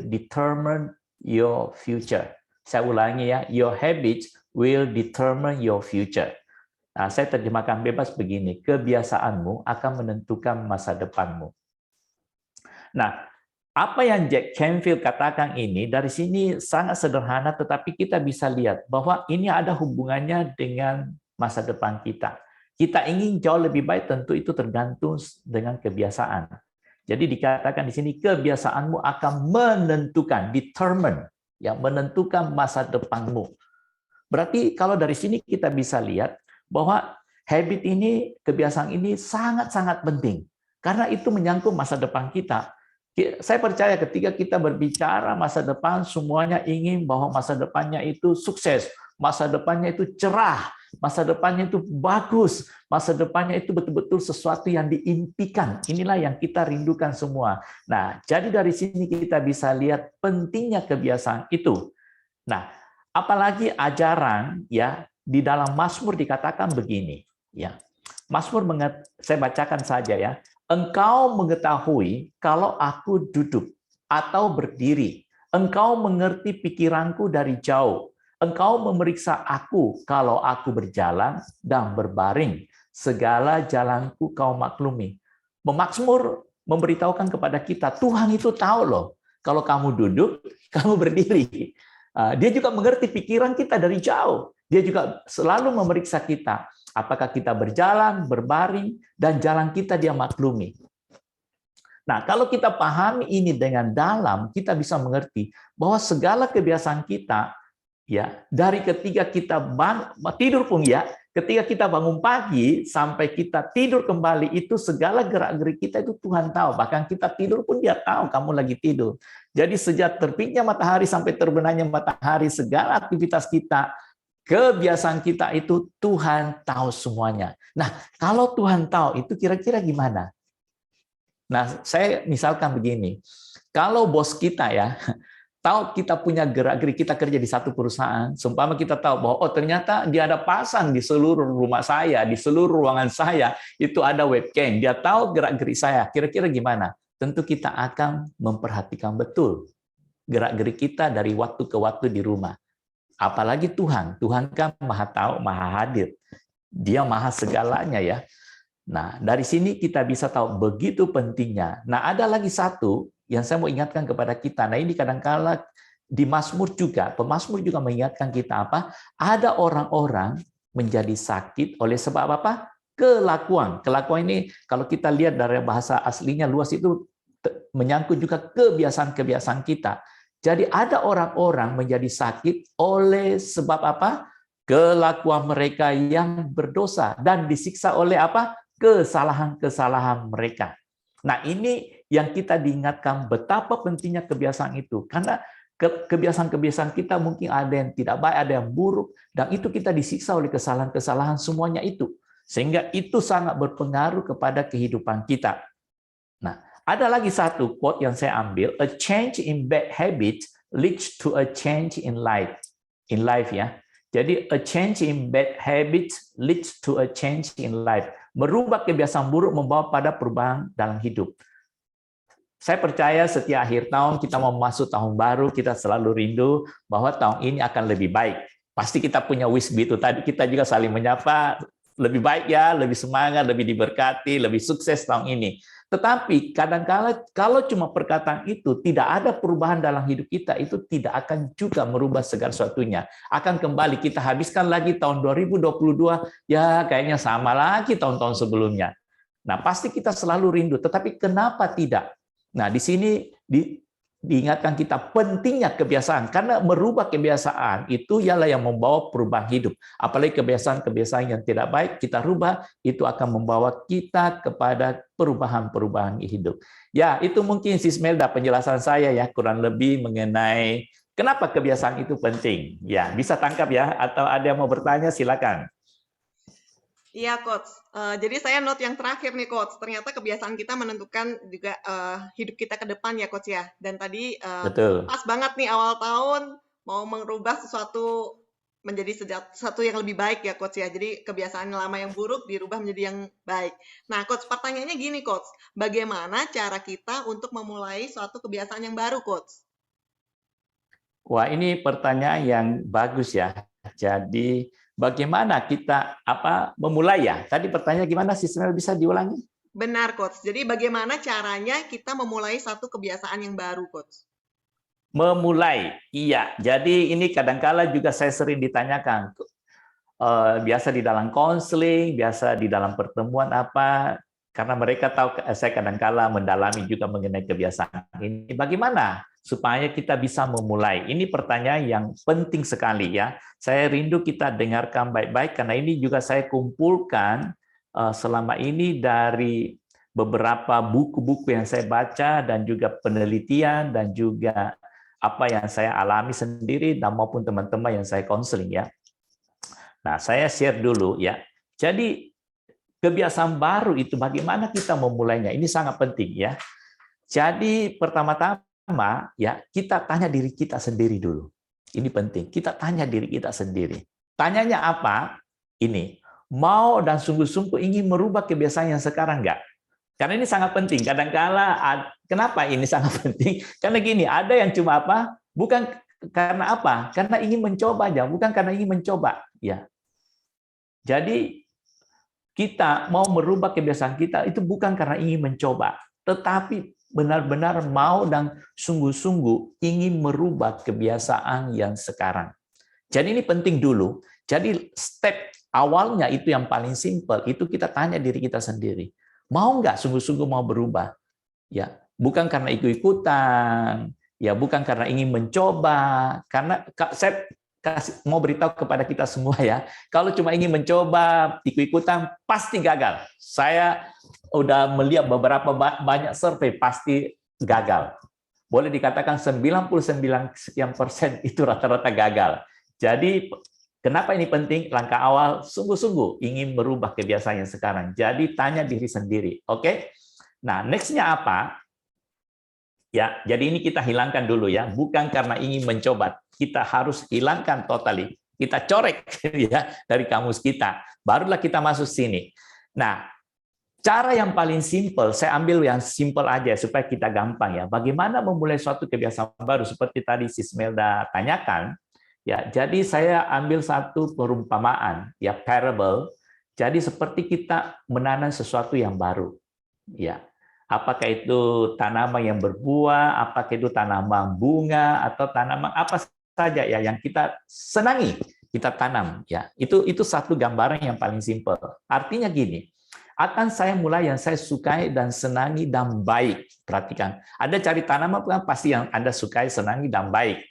determine your future. Saya ulangi ya, your habits will determine your future. Nah, saya terjemahkan bebas begini, kebiasaanmu akan menentukan masa depanmu. Nah, apa yang Jack Canfield katakan ini, dari sini sangat sederhana, tetapi kita bisa lihat bahwa ini ada hubungannya dengan masa depan kita. Kita ingin jauh lebih baik, tentu itu tergantung dengan kebiasaan. Jadi dikatakan di sini, kebiasaanmu akan menentukan, determine, yang menentukan masa depanmu. Berarti kalau dari sini kita bisa lihat bahwa habit ini, kebiasaan ini sangat-sangat penting. Karena itu menyangkut masa depan kita. Saya percaya ketika kita berbicara masa depan, semuanya ingin bahwa masa depannya itu sukses, masa depannya itu cerah, masa depannya itu bagus, masa depannya itu betul-betul sesuatu yang diimpikan. Inilah yang kita rindukan semua. Nah, jadi dari sini kita bisa lihat pentingnya kebiasaan itu. Nah, apalagi ajaran ya di dalam Mazmur dikatakan begini, ya. Mazmur saya bacakan saja ya. Engkau mengetahui kalau aku duduk atau berdiri. Engkau mengerti pikiranku dari jauh. Engkau memeriksa aku kalau aku berjalan dan berbaring. Segala jalanku kau maklumi. Mazmur memberitahukan kepada kita, Tuhan itu tahu loh. Kalau kamu duduk, kamu berdiri. Dia juga mengerti pikiran kita dari jauh. Dia juga selalu memeriksa kita. Apakah kita berjalan, berbaring, dan jalan kita dia maklumi. Nah, kalau kita pahami ini dengan dalam, kita bisa mengerti bahwa segala kebiasaan kita, ya, dari ketika kita tidur pun ya, ketika kita bangun pagi sampai kita tidur kembali, itu segala gerak-gerik kita itu Tuhan tahu. Bahkan kita tidur pun dia tahu kamu lagi tidur. Jadi sejak terbitnya matahari sampai terbenamnya matahari, segala aktivitas kita, kebiasaan kita itu Tuhan tahu semuanya. Nah, kalau Tuhan tahu itu kira-kira gimana? Nah, saya misalkan begini. Kalau bos kita ya, tahu kita punya gerak-gerik, kita kerja di satu perusahaan, seumpama kita tahu bahwa oh ternyata dia ada pasang di seluruh rumah saya, di seluruh ruangan saya, itu ada webcam, dia tahu gerak-gerik saya. Kira-kira gimana? Tentu kita akan memperhatikan betul gerak-gerik kita dari waktu ke waktu di rumah. Apalagi Tuhan. Tuhan kan maha tahu, maha hadir. Dia maha segalanya ya. Nah, dari sini kita bisa tahu begitu pentingnya. Nah, ada lagi satu yang saya mau ingatkan kepada kita. Nah, ini kadang-kala di Mazmur juga, pemazmur juga mengingatkan kita apa? Ada orang-orang menjadi sakit oleh sebab apa? Kelakuan. Kelakuan ini kalau kita lihat dari bahasa aslinya luas itu menyangkut juga kebiasaan-kebiasaan kita. Jadi ada orang-orang menjadi sakit oleh sebab apa? Kelakuan mereka yang berdosa dan disiksa oleh apa? Kesalahan-kesalahan mereka. Nah, ini yang kita diingatkan betapa pentingnya kebiasaan itu. Karena kebiasaan-kebiasaan kita mungkin ada yang tidak baik, ada yang buruk, dan itu kita disiksa oleh kesalahan-kesalahan semuanya itu. Sehingga itu sangat berpengaruh kepada kehidupan kita. Nah, ada lagi satu quote yang saya ambil, a change in bad habits leads to a change in life. In life ya. Jadi a change in bad habits leads to a change in life. Merubah kebiasaan buruk membawa pada perubahan dalam hidup. Saya percaya setiap akhir tahun kita mau masuk tahun baru, kita selalu rindu bahwa tahun ini akan lebih baik. Pasti kita punya wish itu tadi, kita juga saling menyapa, lebih baik ya, lebih semangat, lebih diberkati, lebih sukses tahun ini. Tetapi kadang-kala kalau cuma perkataan itu tidak ada perubahan dalam hidup kita, itu tidak akan juga merubah segala sesuatunya. Akan kembali kita habiskan lagi tahun 2022, ya kayaknya sama lagi tahun-tahun sebelumnya. Nah, pasti kita selalu rindu, tetapi kenapa tidak? Nah, di sini diingatkan kita pentingnya kebiasaan, karena merubah kebiasaan itu ialah yang membawa perubahan hidup. Apalagi kebiasaan-kebiasaan yang tidak baik kita rubah, itu akan membawa kita kepada perubahan-perubahan hidup. Ya, itu mungkin Sis Melda penjelasan saya ya, kurang lebih mengenai kenapa kebiasaan itu penting. Ya, bisa tangkap ya, atau ada yang mau bertanya silakan. Iya, Coach. Jadi saya note yang terakhir nih, Coach. Ternyata kebiasaan kita menentukan juga hidup kita ke depan ya, Coach ya. Dan tadi Betul. pas banget nih awal tahun mau merubah sesuatu menjadi sesuatu yang lebih baik ya, Coach ya. Jadi kebiasaan lama yang buruk dirubah menjadi yang baik. Nah, Coach, pertanyaannya gini, Coach. Bagaimana cara kita untuk memulai suatu kebiasaan yang baru, Coach? Wah, ini pertanyaan yang bagus ya. Jadi, bagaimana kita memulai ya? Tadi pertanyaan gimana sistemnya, bisa diulangi? Benar, Coach. Jadi bagaimana caranya kita memulai satu kebiasaan yang baru, Coach? Memulai, iya. Jadi ini kadangkala juga saya sering ditanyakan, biasa di dalam konseling, biasa di dalam pertemuan apa, karena mereka tahu saya kadangkala mendalami juga mengenai kebiasaan ini. Bagaimana supaya kita bisa memulai? Ini pertanyaan yang penting sekali ya. Saya rindu kita dengarkan baik-baik karena ini juga saya kumpulkan selama ini dari beberapa buku-buku yang saya baca dan juga penelitian dan juga apa yang saya alami sendiri dan maupun teman-teman yang saya konseling ya. Nah, saya share dulu ya. Jadi kebiasaan baru itu bagaimana kita memulainya? Ini sangat penting ya. Jadi pertama-tama ya kita tanya diri kita sendiri dulu. Ini penting. Kita tanya diri kita sendiri. Tanyanya apa? Ini, mau dan sungguh-sungguh ingin merubah kebiasaan yang sekarang enggak? Karena ini sangat penting. Kadang-kala kenapa ini sangat penting? Karena gini, ada yang cuma bukan karena apa? Karena ingin mencoba aja, bukan karena ingin mencoba, ya. Jadi kita mau merubah kebiasaan kita itu bukan karena ingin mencoba, tetapi benar-benar mau dan sungguh-sungguh ingin merubah kebiasaan yang sekarang. Jadi ini penting dulu. Jadi step awalnya itu yang paling simpel, itu kita tanya diri kita sendiri. Mau nggak sungguh-sungguh mau berubah? Ya, bukan karena ikut-ikutan, ya bukan karena ingin mencoba, karena saya mau beritahu kepada kita semua ya, kalau cuma ingin mencoba, ikut-ikutan, pasti gagal. Saya udah melihat beberapa banyak survei, pasti gagal. Boleh dikatakan 99% itu rata-rata gagal. Jadi, kenapa ini penting? Langkah awal, sungguh-sungguh ingin merubah kebiasaan yang sekarang. Jadi, tanya diri sendiri. Oke? Nah, next-nya apa? Ya, jadi ini kita hilangkan dulu ya, bukan karena ingin mencoba. Kita harus hilangkan totally. Kita corek ya dari kamus kita. Barulah kita masuk sini. Nah, cara yang paling simpel, saya ambil yang simpel aja supaya kita gampang ya. Bagaimana memulai suatu kebiasaan baru seperti tadi Sismelda tanyakan. Ya, jadi saya ambil satu perumpamaan ya, parable. Jadi seperti kita menanam sesuatu yang baru. Ya. Apakah itu tanaman yang berbuah, apakah itu tanaman bunga atau tanaman apa saja ya yang kita senangi, kita tanam ya. Itu satu gambaran yang paling simpel. Artinya gini, akan saya mulai yang saya sukai dan senangi dan baik. Perhatikan, Anda cari tanaman kan pasti yang Anda sukai, senangi dan baik.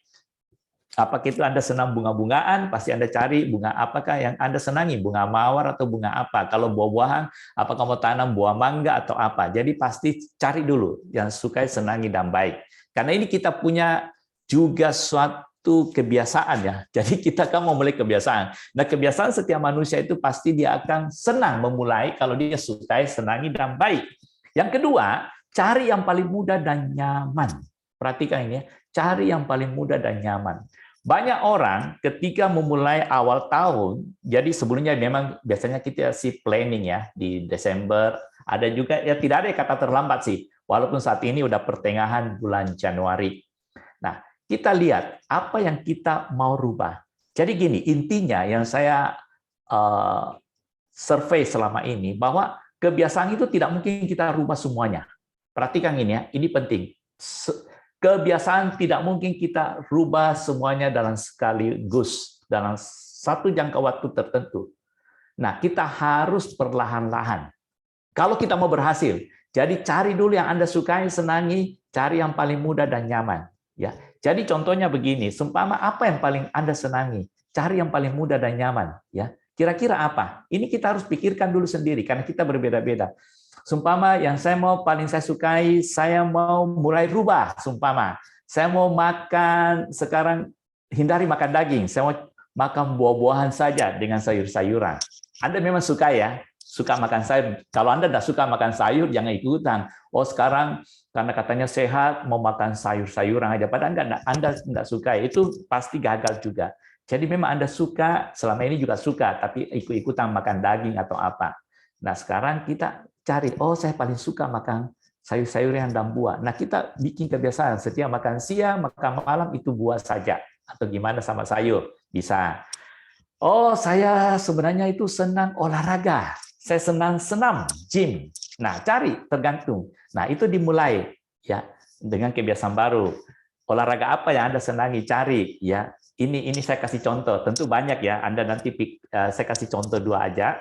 Apakah itu Anda senang bunga-bungaan, pasti Anda cari bunga apakah yang Anda senangi, bunga mawar atau bunga apa. Kalau buah-buahan, apakah mau tanam buah mangga atau apa. Jadi pasti cari dulu yang suka, senangi, dan baik. Karena ini kita punya juga suatu kebiasaan ya. Jadi kita kan mau mulai kebiasaan. Nah, kebiasaan setiap manusia itu pasti dia akan senang memulai kalau dia suka, senangi, dan baik. Yang kedua, cari yang paling mudah dan nyaman. Perhatikan ini ya, cari yang paling mudah dan nyaman. Banyak orang ketika memulai awal tahun, jadi sebelumnya memang biasanya kita planning ya di Desember, ada juga ya tidak ada kata terlambat sih, walaupun saat ini udah pertengahan bulan Januari. Nah, kita lihat apa yang kita mau rubah. Jadi gini, intinya yang saya survei selama ini bahwa kebiasaan itu tidak mungkin kita rubah semuanya. Perhatikan ini ya, ini penting. Kebiasaan tidak mungkin kita rubah semuanya dalam sekaligus, dalam satu jangka waktu tertentu. Nah, kita harus perlahan-lahan. Kalau kita mau berhasil, jadi cari dulu yang Anda sukai, senangi, cari yang paling mudah dan nyaman. Ya, jadi contohnya begini, seumpama apa yang paling Anda senangi, cari yang paling mudah dan nyaman. Ya, kira-kira apa? Ini kita harus pikirkan dulu sendiri, karena kita berbeda-beda. Sumpama yang paling saya sukai, saya mau mulai rubah. Sumpama saya mau makan sekarang, hindari makan daging. Saya mau makan buah-buahan saja dengan sayur-sayuran. Anda memang suka ya, suka makan sayur. Kalau Anda tidak suka makan sayur, jangan ikutan. Oh sekarang karena katanya sehat, mau makan sayur-sayuran aja. Padahal Anda tidak suka, itu pasti gagal juga. Jadi memang Anda suka, selama ini juga suka, tapi ikut-ikutan makan daging atau apa. Nah sekarang kita cari, oh saya paling suka makan sayur-sayuran dan buah. Nah kita bikin kebiasaan, setiap makan siang, makan malam itu buah saja. atau gimana sama sayur, bisa. Oh, saya sebenarnya itu senang olahraga. Saya senang senam, gym. Nah, cari tergantung. Nah, itu dimulai ya dengan kebiasaan baru. Olahraga apa yang Anda senangi, cari ya. Ini saya kasih contoh. Tentu banyak ya. Anda nanti saya kasih contoh 2 aja.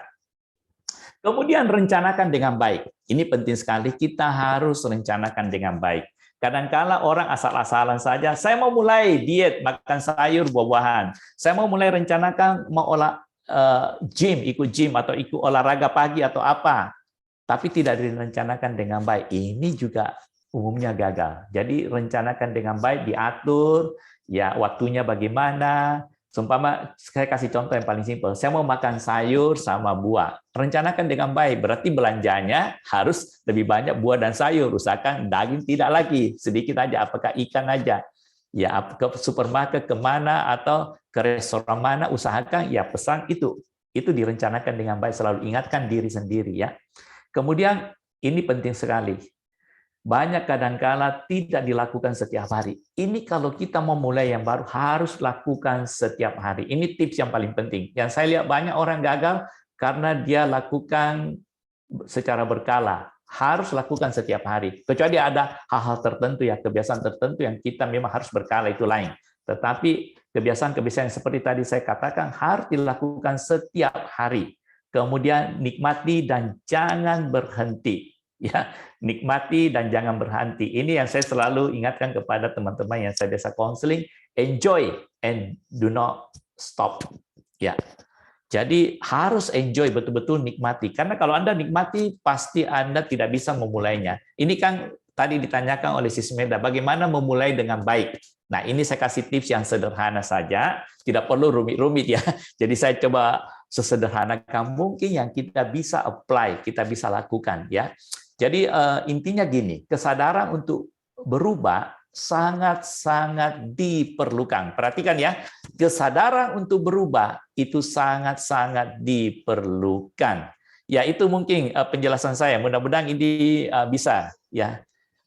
Kemudian rencanakan dengan baik. Ini penting sekali, kita harus rencanakan dengan baik. Kadang-kala orang asal-asalan saja, saya mau mulai diet, makan sayur, buah-buahan. Saya mau mulai rencanakan mau gym, ikut gym atau ikut olahraga pagi atau apa. Tapi tidak direncanakan dengan baik. Ini juga umumnya gagal. Jadi rencanakan dengan baik, diatur, ya waktunya bagaimana. Seumpama saya kasih contoh yang paling simpel, saya mau makan sayur sama buah. Rencanakan dengan baik, berarti belanjanya harus lebih banyak buah dan sayur. Usahakan daging tidak lagi, sedikit aja, apakah ikan aja. Ya, ke supermarket kemana atau ke restoran mana, usahakan ya pesan itu. Itu direncanakan dengan baik, selalu ingatkan diri sendiri ya. Kemudian ini penting sekali. Banyak kadangkala tidak dilakukan setiap hari. Ini kalau kita mau mulai yang baru harus lakukan setiap hari. Ini tips yang paling penting. Yang saya lihat banyak orang gagal karena dia lakukan secara berkala. Harus lakukan setiap hari. Kecuali ada hal-hal tertentu ya, kebiasaan tertentu yang kita memang harus berkala, itu lain. Tetapi kebiasaan-kebiasaan yang seperti tadi saya katakan harus dilakukan setiap hari. Kemudian nikmati dan jangan berhenti. Ya, nikmati dan jangan berhenti. Ini yang saya selalu ingatkan kepada teman-teman yang saya biasa counseling, enjoy and do not stop. Ya. Jadi harus enjoy, betul-betul nikmati. Karena kalau Anda nikmati, pasti Anda tidak bisa memulainya. Ini kan tadi ditanyakan oleh Sis Meda, bagaimana memulai dengan baik. Nah, ini saya kasih tips yang sederhana saja, tidak perlu rumit-rumit ya. Jadi saya coba sesederhana mungkin yang kita bisa apply, kita bisa lakukan ya. Jadi intinya gini, kesadaran untuk berubah sangat-sangat diperlukan. Perhatikan ya, kesadaran untuk berubah itu sangat-sangat diperlukan. Ya, itu mungkin penjelasan saya. Mudah-mudahan ini bisa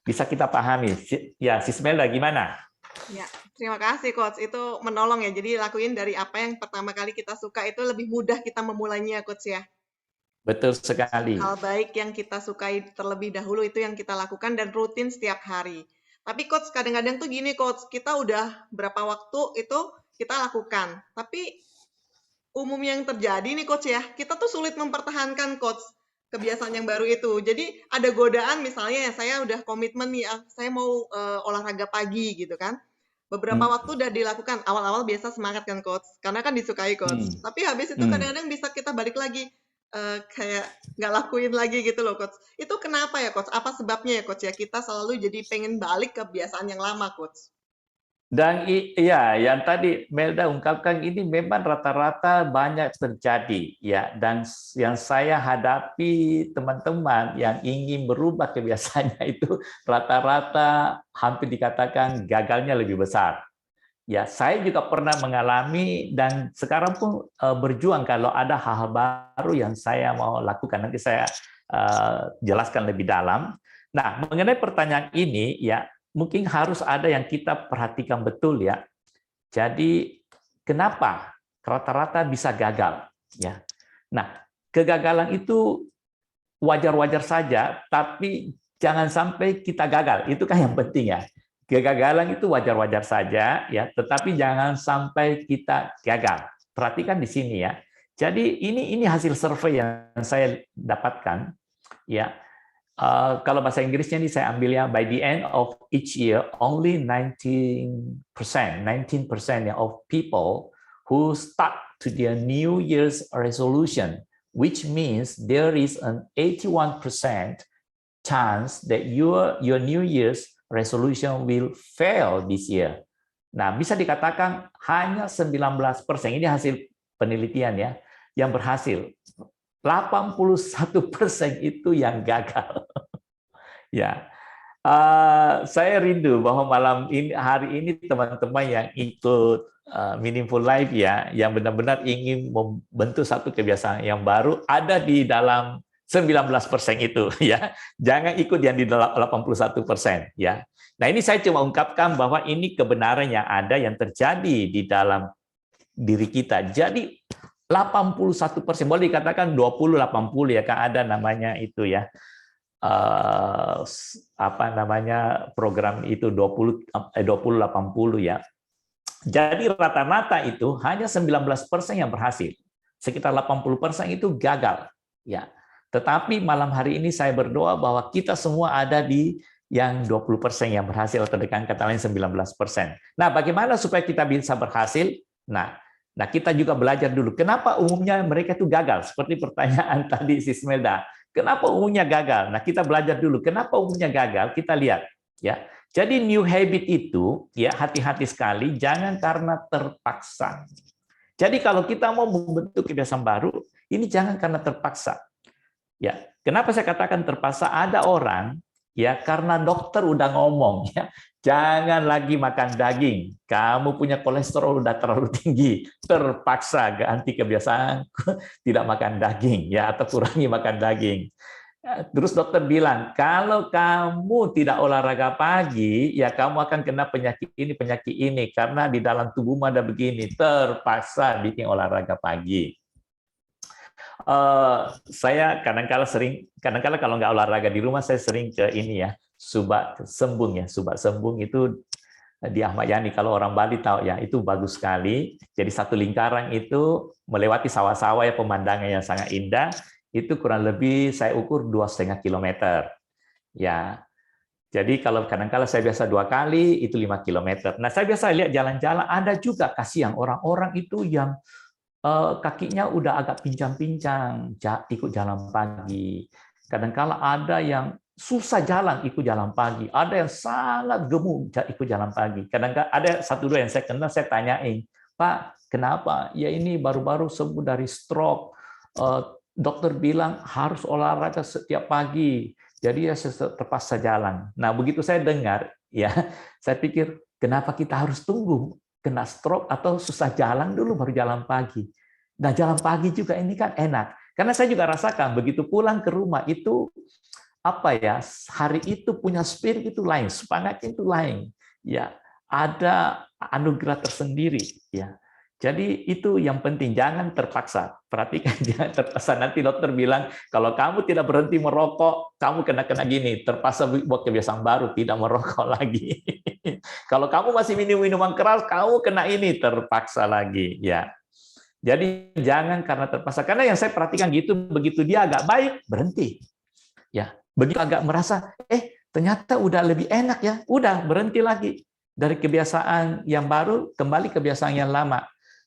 kita pahami. Ya, Sismela gimana? Ya, terima kasih Coach. Itu menolong ya. Jadi lakuin dari apa yang pertama kali kita suka, itu lebih mudah kita memulainya Coach ya. Betul sekali. Hal baik yang kita sukai terlebih dahulu itu yang kita lakukan dan rutin setiap hari. Tapi Coach, kadang-kadang tuh gini Coach, kita udah berapa waktu itu kita lakukan. Tapi umumnya yang terjadi nih Coach ya, kita tuh sulit mempertahankan Coach kebiasaan yang baru itu. Jadi ada godaan misalnya ya, saya udah komitmen nih, saya mau olahraga pagi gitu kan. Beberapa waktu udah dilakukan, awal-awal biasa semangat kan Coach, karena kan disukai Coach. Tapi habis itu kadang-kadang bisa kita balik lagi, kayak nggak lakuin lagi gitu loh Coach. Itu kenapa ya Coach? Apa sebabnya ya Coach ya? Kita selalu jadi pengen balik ke kebiasaan yang lama Coach. Dan iya, yang tadi Melda ungkapkan ini memang rata-rata banyak terjadi ya, dan yang saya hadapi teman-teman yang ingin berubah kebiasaannya itu rata-rata hampir dikatakan gagalnya lebih besar. Ya, saya juga pernah mengalami dan sekarang pun berjuang kalau ada hal-hal baru yang saya mau lakukan. Nanti saya jelaskan lebih dalam. Nah, mengenai pertanyaan ini ya, mungkin harus ada yang kita perhatikan betul ya. Jadi kenapa rata-rata bisa gagal ya. Nah, kegagalan itu wajar-wajar saja, tapi jangan sampai kita gagal. Itu kan yang penting ya. Kegagalan itu wajar-wajar saja ya, tetapi jangan sampai kita gagal. Perhatikan di sini ya. Jadi ini hasil survei yang saya dapatkan ya. Kalau bahasa Inggrisnya ini saya ambilnya by the end of each year only 19% of people who start to their New Year's resolution, which means there is an 81% chance that your New Year's resolution will fail this year. Nah, bisa dikatakan hanya 19%, ini hasil penelitian ya, yang berhasil. 81% itu yang gagal. Ya, saya rindu bahwa hari ini teman-teman yang ikut Meaningful Life ya, yang benar-benar ingin membentuk satu kebiasaan yang baru ada di dalam 19% itu ya. Jangan ikut yang di 81% ya. Nah, ini saya cuma ungkapkan bahwa ini kebenaran yang ada yang terjadi di dalam diri kita. Jadi 81%, boleh dikatakan 20-80 ya, kan ada namanya itu ya. Apa namanya program itu 20-80 ya. Jadi rata-rata itu hanya 19% yang berhasil. Sekitar 80% itu gagal ya. Tetapi malam hari ini saya berdoa bahwa kita semua ada di yang 20% yang berhasil, atau dengan kata lain 19%. Nah, bagaimana supaya kita bisa berhasil? Nah, kita juga belajar dulu. Kenapa umumnya mereka itu gagal? Seperti pertanyaan tadi si Smelda. Kenapa umumnya gagal? Nah, kita belajar dulu. Kenapa umumnya gagal? Kita lihat ya. Jadi new habit itu ya, hati-hati sekali, jangan karena terpaksa. Jadi kalau kita mau membentuk kebiasaan baru, ini jangan karena terpaksa. Ya, kenapa saya katakan terpaksa? Ada orang ya karena dokter udah ngomong ya, jangan lagi makan daging. Kamu punya kolesterol udah terlalu tinggi, terpaksa ganti kebiasaan tidak makan daging ya, atau kurangi makan daging. Terus dokter bilang, kalau kamu tidak olahraga pagi, ya kamu akan kena penyakit ini, karena di dalam tubuhmu ada begini, terpaksa bikin olahraga pagi. Saya kadang-kala kalau nggak olahraga di rumah, saya sering ke ini ya, Subak Sembung ya. Subak Sembung itu di Ahmad Yani, kalau orang Bali tahu ya, itu bagus sekali. Jadi satu lingkaran itu melewati sawah-sawah ya, pemandangan yang sangat indah. Itu kurang lebih saya ukur 2,5 kilometer. Ya, jadi kalau kadang-kala saya biasa 2 kali, itu 5 kilometer. Nah, saya biasa lihat jalan-jalan, ada juga kasihan orang-orang itu yang kakinya udah agak pincang-pincang, ikut jalan pagi. Kadang-kala ada yang susah jalan ikut jalan pagi, ada yang sangat gemuk ikut jalan pagi. Kadang-kadang ada 1-2 yang saya kenal, saya tanyain, Pak, kenapa? Ya ini baru-baru sembuh dari stroke. Dokter bilang harus olahraga setiap pagi, jadi ya terpaksa jalan. Nah, begitu saya dengar, ya saya pikir, kenapa kita harus tunggu kena stroke atau susah jalan dulu baru jalan pagi? Nah, jalan pagi juga ini kan enak, karena saya juga rasakan begitu pulang ke rumah itu apa ya, hari itu punya spirit itu lain, semangat itu lain, ya ada anugerah tersendiri, ya. Jadi itu yang penting, jangan terpaksa. Perhatikan, jangan terpaksa. Nanti dokter bilang, kalau kamu tidak berhenti merokok, kamu kena gini, terpaksa buat kebiasaan baru, tidak merokok lagi. Kalau kamu masih minum minuman keras, kamu kena ini, terpaksa lagi. Ya. Jadi jangan karena terpaksa. Karena yang saya perhatikan gitu, begitu dia agak baik, berhenti. Ya, begitu agak merasa, ternyata udah lebih enak ya, udah berhenti lagi. Dari kebiasaan yang baru, kembali kebiasaan yang lama.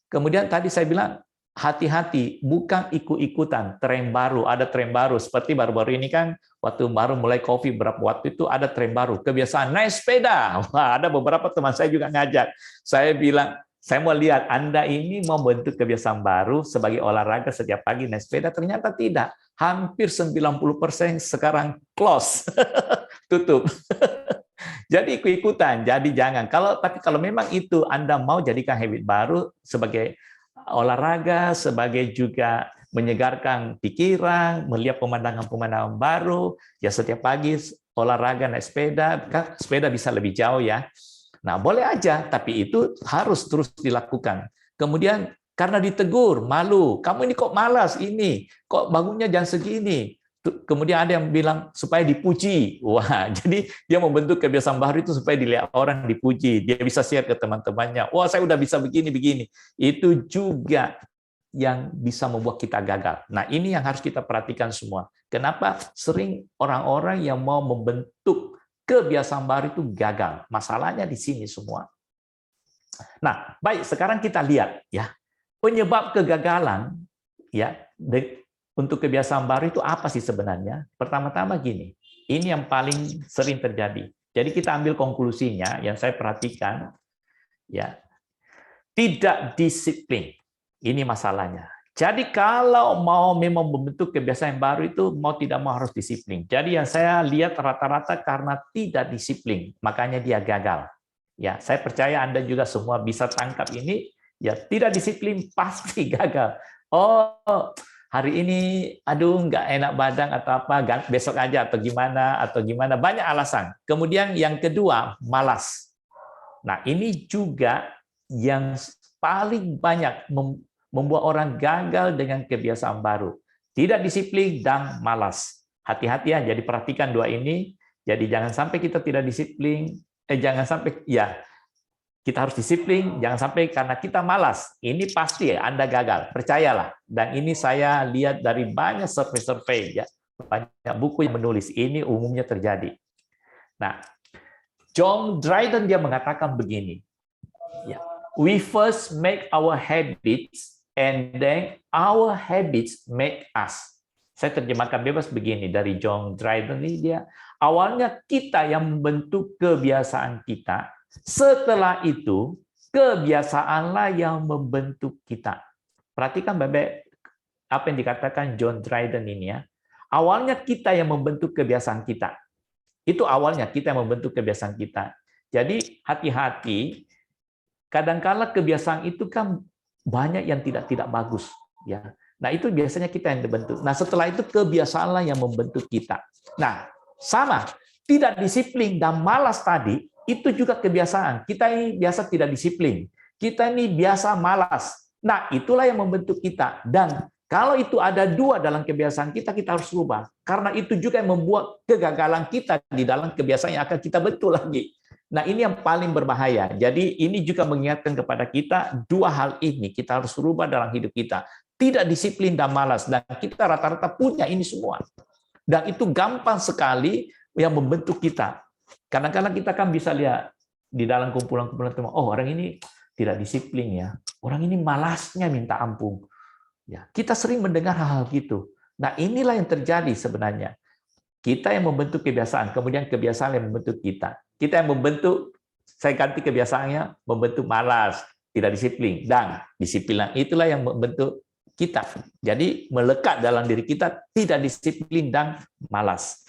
Kemudian tadi saya bilang, hati-hati, bukan ikut-ikutan, tren baru, ada tren baru. Seperti baru-baru ini kan, waktu baru mulai COVID, berapa waktu itu ada tren baru, kebiasaan naik sepeda. Wah, ada beberapa teman saya juga ngajak. Saya bilang, saya mau lihat, Anda ini mau bentuk kebiasaan baru sebagai olahraga setiap pagi naik sepeda, ternyata tidak. Hampir 90% sekarang close, tutup. Jadi ikut-ikutan, jadi jangan. Tapi kalau memang itu Anda mau jadikan habit baru sebagai olahraga, sebagai juga menyegarkan pikiran, melihat pemandangan-pemandangan baru, ya setiap pagi olahraga naik sepeda, kan sepeda bisa lebih jauh ya. Nah, boleh aja, tapi itu harus terus dilakukan. Kemudian karena ditegur, malu, kamu ini kok malas ini, kok bangunnya jam segini. Kemudian ada yang bilang supaya dipuji. Wah, jadi dia membentuk kebiasaan baru itu supaya dilihat orang, dipuji. Dia bisa share ke teman-temannya. Wah, saya udah bisa begini-begini. Itu juga yang bisa membuat kita gagal. Nah, ini yang harus kita perhatikan semua. Kenapa sering orang-orang yang mau membentuk kebiasaan baru itu gagal? Masalahnya di sini semua. Nah, baik, sekarang kita lihat ya. Penyebab kegagalan ya untuk kebiasaan baru itu apa sih sebenarnya? Pertama-tama gini, ini yang paling sering terjadi. Jadi kita ambil konklusinya yang saya perhatikan, ya tidak disiplin. Ini masalahnya. Jadi kalau mau memang membentuk kebiasaan yang baru itu mau tidak mau harus disiplin. Jadi yang saya lihat rata-rata karena tidak disiplin, makanya dia gagal. Ya, saya percaya Anda juga semua bisa tangkap ini. Ya, tidak disiplin pasti gagal. Oh, hari ini aduh nggak enak badan atau apa, besok aja atau gimana, banyak alasan. Kemudian yang kedua, malas. Nah, ini juga yang paling banyak membuat orang gagal dengan kebiasaan baru. Tidak disiplin dan malas. Hati-hati ya, jadi perhatikan dua ini. Jadi jangan sampai kita tidak disiplin, jangan sampai ya kita harus disiplin, jangan sampai karena kita malas. Ini pasti ya Anda gagal, percayalah. Dan ini saya lihat dari banyak survei-survei ya, banyak buku yang menulis ini umumnya terjadi. Nah, John Dryden dia mengatakan begini, ya, we first make our habits and then our habits make us. Saya terjemahkan bebas begini dari John Dryden ini, dia awalnya kita yang membentuk kebiasaan kita, setelah itu kebiasaanlah yang membentuk kita. Perhatikan Bapak apa yang dikatakan John Dryden ini ya. Awalnya kita yang membentuk kebiasaan kita. Itu awalnya kita yang membentuk kebiasaan kita. Jadi hati-hati, kadang-kala kebiasaan itu kan banyak yang tidak bagus ya. Nah, itu biasanya kita yang dibentuk. Nah, setelah itu kebiasaanlah yang membentuk kita. Nah, sama, tidak disiplin dan malas tadi itu juga kebiasaan. Kita ini biasa tidak disiplin. Kita ini biasa malas. Nah, itulah yang membentuk kita. Dan kalau itu ada dua dalam kebiasaan kita, kita harus rubah. Karena itu juga yang membuat kegagalan kita di dalam kebiasaan yang akan kita bentuk lagi. Nah, ini yang paling berbahaya. Jadi ini juga mengingatkan kepada kita dua hal ini kita harus rubah dalam hidup kita. Tidak disiplin dan malas. Dan kita rata-rata punya ini semua. Dan itu gampang sekali yang membentuk kita. Kadang-kadang kita kan bisa lihat di dalam kumpulan-kumpulan teman, oh orang ini tidak disiplin ya. Orang ini malasnya minta ampun. Ya, kita sering mendengar hal-hal gitu. Nah, inilah yang terjadi sebenarnya. Kita yang membentuk kebiasaan, kemudian kebiasaan yang membentuk kita. Kita yang membentuk, saya ganti kebiasaannya, membentuk malas, tidak disiplin. Dan disiplin itulah yang membentuk kita. Jadi melekat dalam diri kita, tidak disiplin dan malas.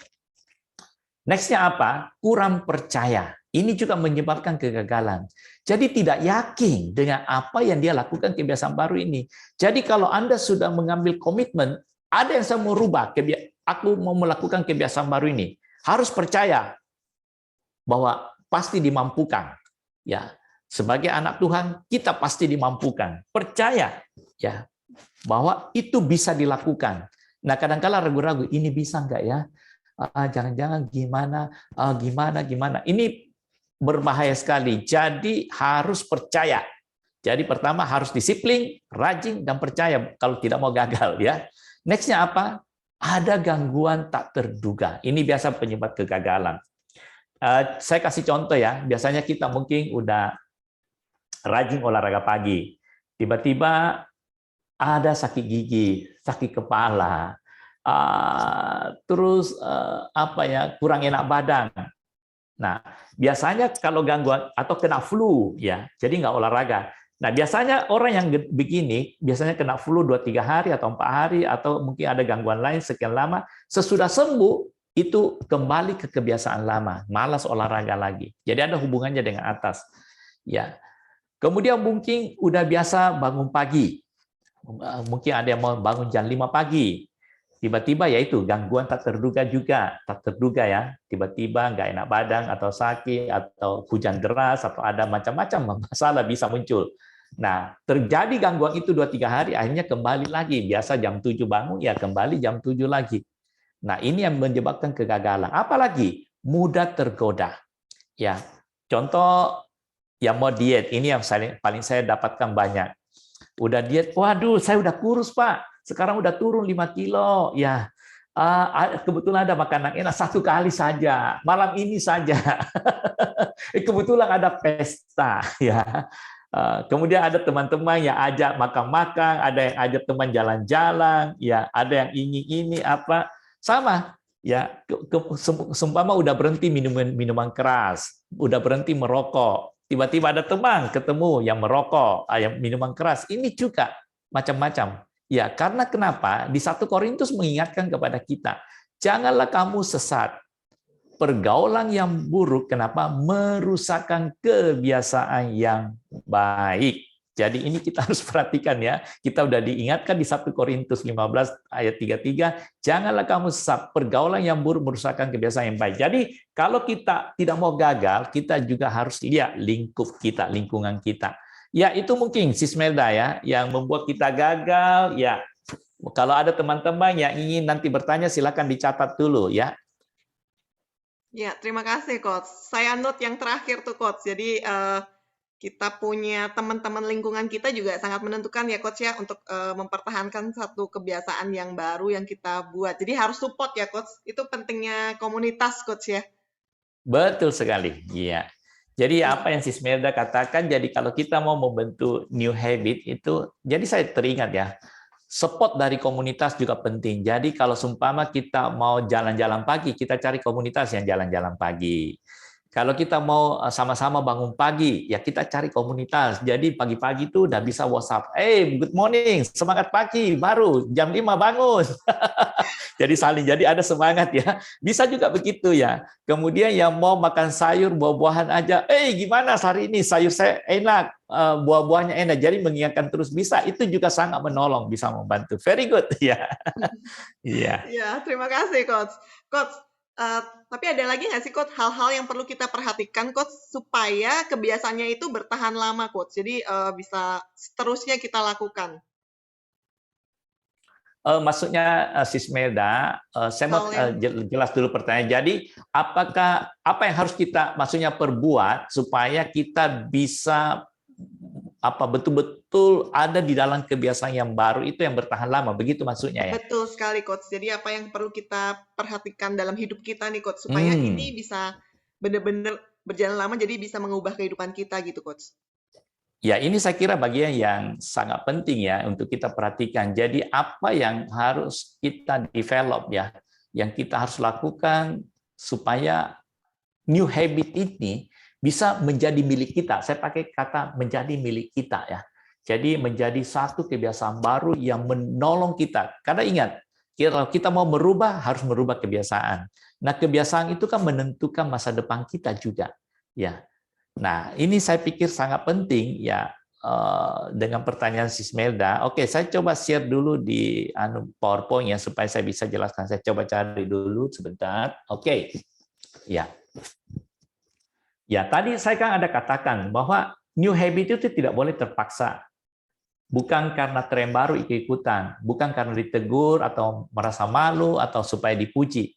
Next-nya apa? Kurang percaya. Ini juga menyebabkan kegagalan. Jadi tidak yakin dengan apa yang dia lakukan kebiasaan baru ini. Jadi kalau Anda sudah mengambil komitmen, ada yang saya mau rubah, aku mau melakukan kebiasaan baru ini. Harus percaya bahwa pasti dimampukan. Ya, sebagai anak Tuhan, kita pasti dimampukan. Percaya ya bahwa itu bisa dilakukan. Nah, kadang-kala ragu-ragu, ini bisa enggak ya? Jangan-jangan gimana. Ini berbahaya sekali. Jadi harus percaya. Jadi pertama harus disiplin, rajin, dan percaya kalau tidak mau gagal ya. Next-nya apa? Ada gangguan tak terduga. Ini biasa penyebab kegagalan. Saya kasih contoh ya. Biasanya kita mungkin udah rajin olahraga pagi. Tiba-tiba ada sakit gigi, sakit kepala, terus kurang enak badan. Nah, biasanya kalau gangguan atau kena flu ya, jadi nggak olahraga. Nah, biasanya orang yang begini biasanya kena flu 2-3 hari atau 4 hari atau mungkin ada gangguan lain sekian lama, sesudah sembuh itu kembali ke kebiasaan lama, malas olahraga lagi. Jadi ada hubungannya dengan atas. Ya. Kemudian mungkin udah biasa bangun pagi. Mungkin ada yang mau bangun jam 5 pagi. Tiba-tiba ya itu gangguan tak terduga ya. Tiba-tiba nggak enak badan atau sakit atau hujan deras atau ada macam-macam masalah bisa muncul. Nah, terjadi gangguan itu 2-3 hari akhirnya kembali lagi. Biasa jam 7 bangun ya kembali jam 7 lagi. Nah, ini yang menyebabkan kegagalan. Apalagi mudah tergoda. Ya. Contoh yang mau diet, ini yang paling saya dapatkan banyak. Udah diet, waduh saya udah kurus Pak, sekarang udah turun 5 kilo. Ya, kebetulan ada makanan enak 1 kali saja, malam ini saja. Kebetulan ada pesta. Ya. Kemudian ada teman-teman yang ajak makan-makan, ada yang ajak teman jalan-jalan, ya, ada yang ini apa, sama. Ya, seumpama udah berhenti minuman keras, udah berhenti merokok. Tiba-tiba ada teman ketemu yang merokok, yang minuman keras. Ini juga macam-macam. Ya, karena kenapa? Di 1 Korintus mengingatkan kepada kita, janganlah kamu sesat. Pergaulan yang buruk, kenapa? Merusakkan kebiasaan yang baik. Jadi ini kita harus perhatikan ya. Kita udah diingatkan di 1 Korintus 15 ayat 33, janganlah kamu sesat, pergaulan yang buruk merusakkan kebiasaan yang baik. Jadi kalau kita tidak mau gagal, kita juga harus lihat lingkup kita, lingkungan kita. Ya itu mungkin Sis Melda ya, yang membuat kita gagal. Ya kalau ada teman-teman yang ingin nanti bertanya, silakan dicatat dulu ya. Ya, terima kasih Coach. Saya note yang terakhir tuh Coach. Jadi kita punya teman-teman lingkungan kita juga sangat menentukan ya Coach ya untuk mempertahankan satu kebiasaan yang baru yang kita buat. Jadi harus support ya Coach. Itu pentingnya komunitas Coach ya. Betul sekali. Iya. Jadi apa yang Sis Melda katakan, jadi kalau kita mau membentuk new habit itu, jadi saya teringat ya, support dari komunitas juga penting. Jadi kalau seumpama kita mau jalan-jalan pagi, kita cari komunitas yang jalan-jalan pagi. Kalau kita mau sama-sama bangun pagi, ya kita cari komunitas. Jadi pagi-pagi itu udah bisa WhatsApp. Good morning, semangat pagi, baru jam 5 bangun. Jadi saling, jadi ada semangat ya. Bisa juga begitu ya. Kemudian yang mau makan sayur, buah-buahan aja. Gimana hari ini sayur saya enak, buah-buahnya enak. Jadi mengingatkan terus bisa. Itu juga sangat menolong, bisa membantu. Very good ya. Iya. Ya, terima kasih Coach. Coach, tapi ada lagi nggak sih Coach hal-hal yang perlu kita perhatikan Coach supaya kebiasaannya itu bertahan lama Coach. Jadi bisa seterusnya kita lakukan. Maksudnya Sis Melda, saya mau jelas dulu pertanyaan. Jadi, apa yang harus kita maksudnya perbuat supaya kita bisa betul-betul ada di dalam kebiasaan yang baru itu yang bertahan lama, begitu maksudnya ya? Betul sekali Coach. Jadi apa yang perlu kita perhatikan dalam hidup kita nih Coach supaya ini bisa benar-benar berjalan lama jadi bisa mengubah kehidupan kita gitu Coach. Ya, ini saya kira bagian yang sangat penting ya untuk kita perhatikan. Jadi apa yang harus kita develop ya, yang kita harus lakukan supaya new habit ini bisa menjadi milik kita. Saya pakai kata menjadi milik kita ya. Jadi menjadi satu kebiasaan baru yang menolong kita. Karena ingat, kalau kita mau merubah, harus merubah kebiasaan. Nah, kebiasaan itu kan menentukan masa depan kita juga. Ya. Nah, ini saya pikir sangat penting ya dengan pertanyaan Sis Melda. Oke, saya coba share dulu di PowerPoint ya supaya saya bisa jelaskan. Saya coba cari dulu sebentar. Oke. Ya. Ya, tadi saya kan ada katakan bahwa new habit itu tidak boleh terpaksa. Bukan karena tren baru ikut-ikutan, bukan karena ditegur atau merasa malu atau supaya dipuji.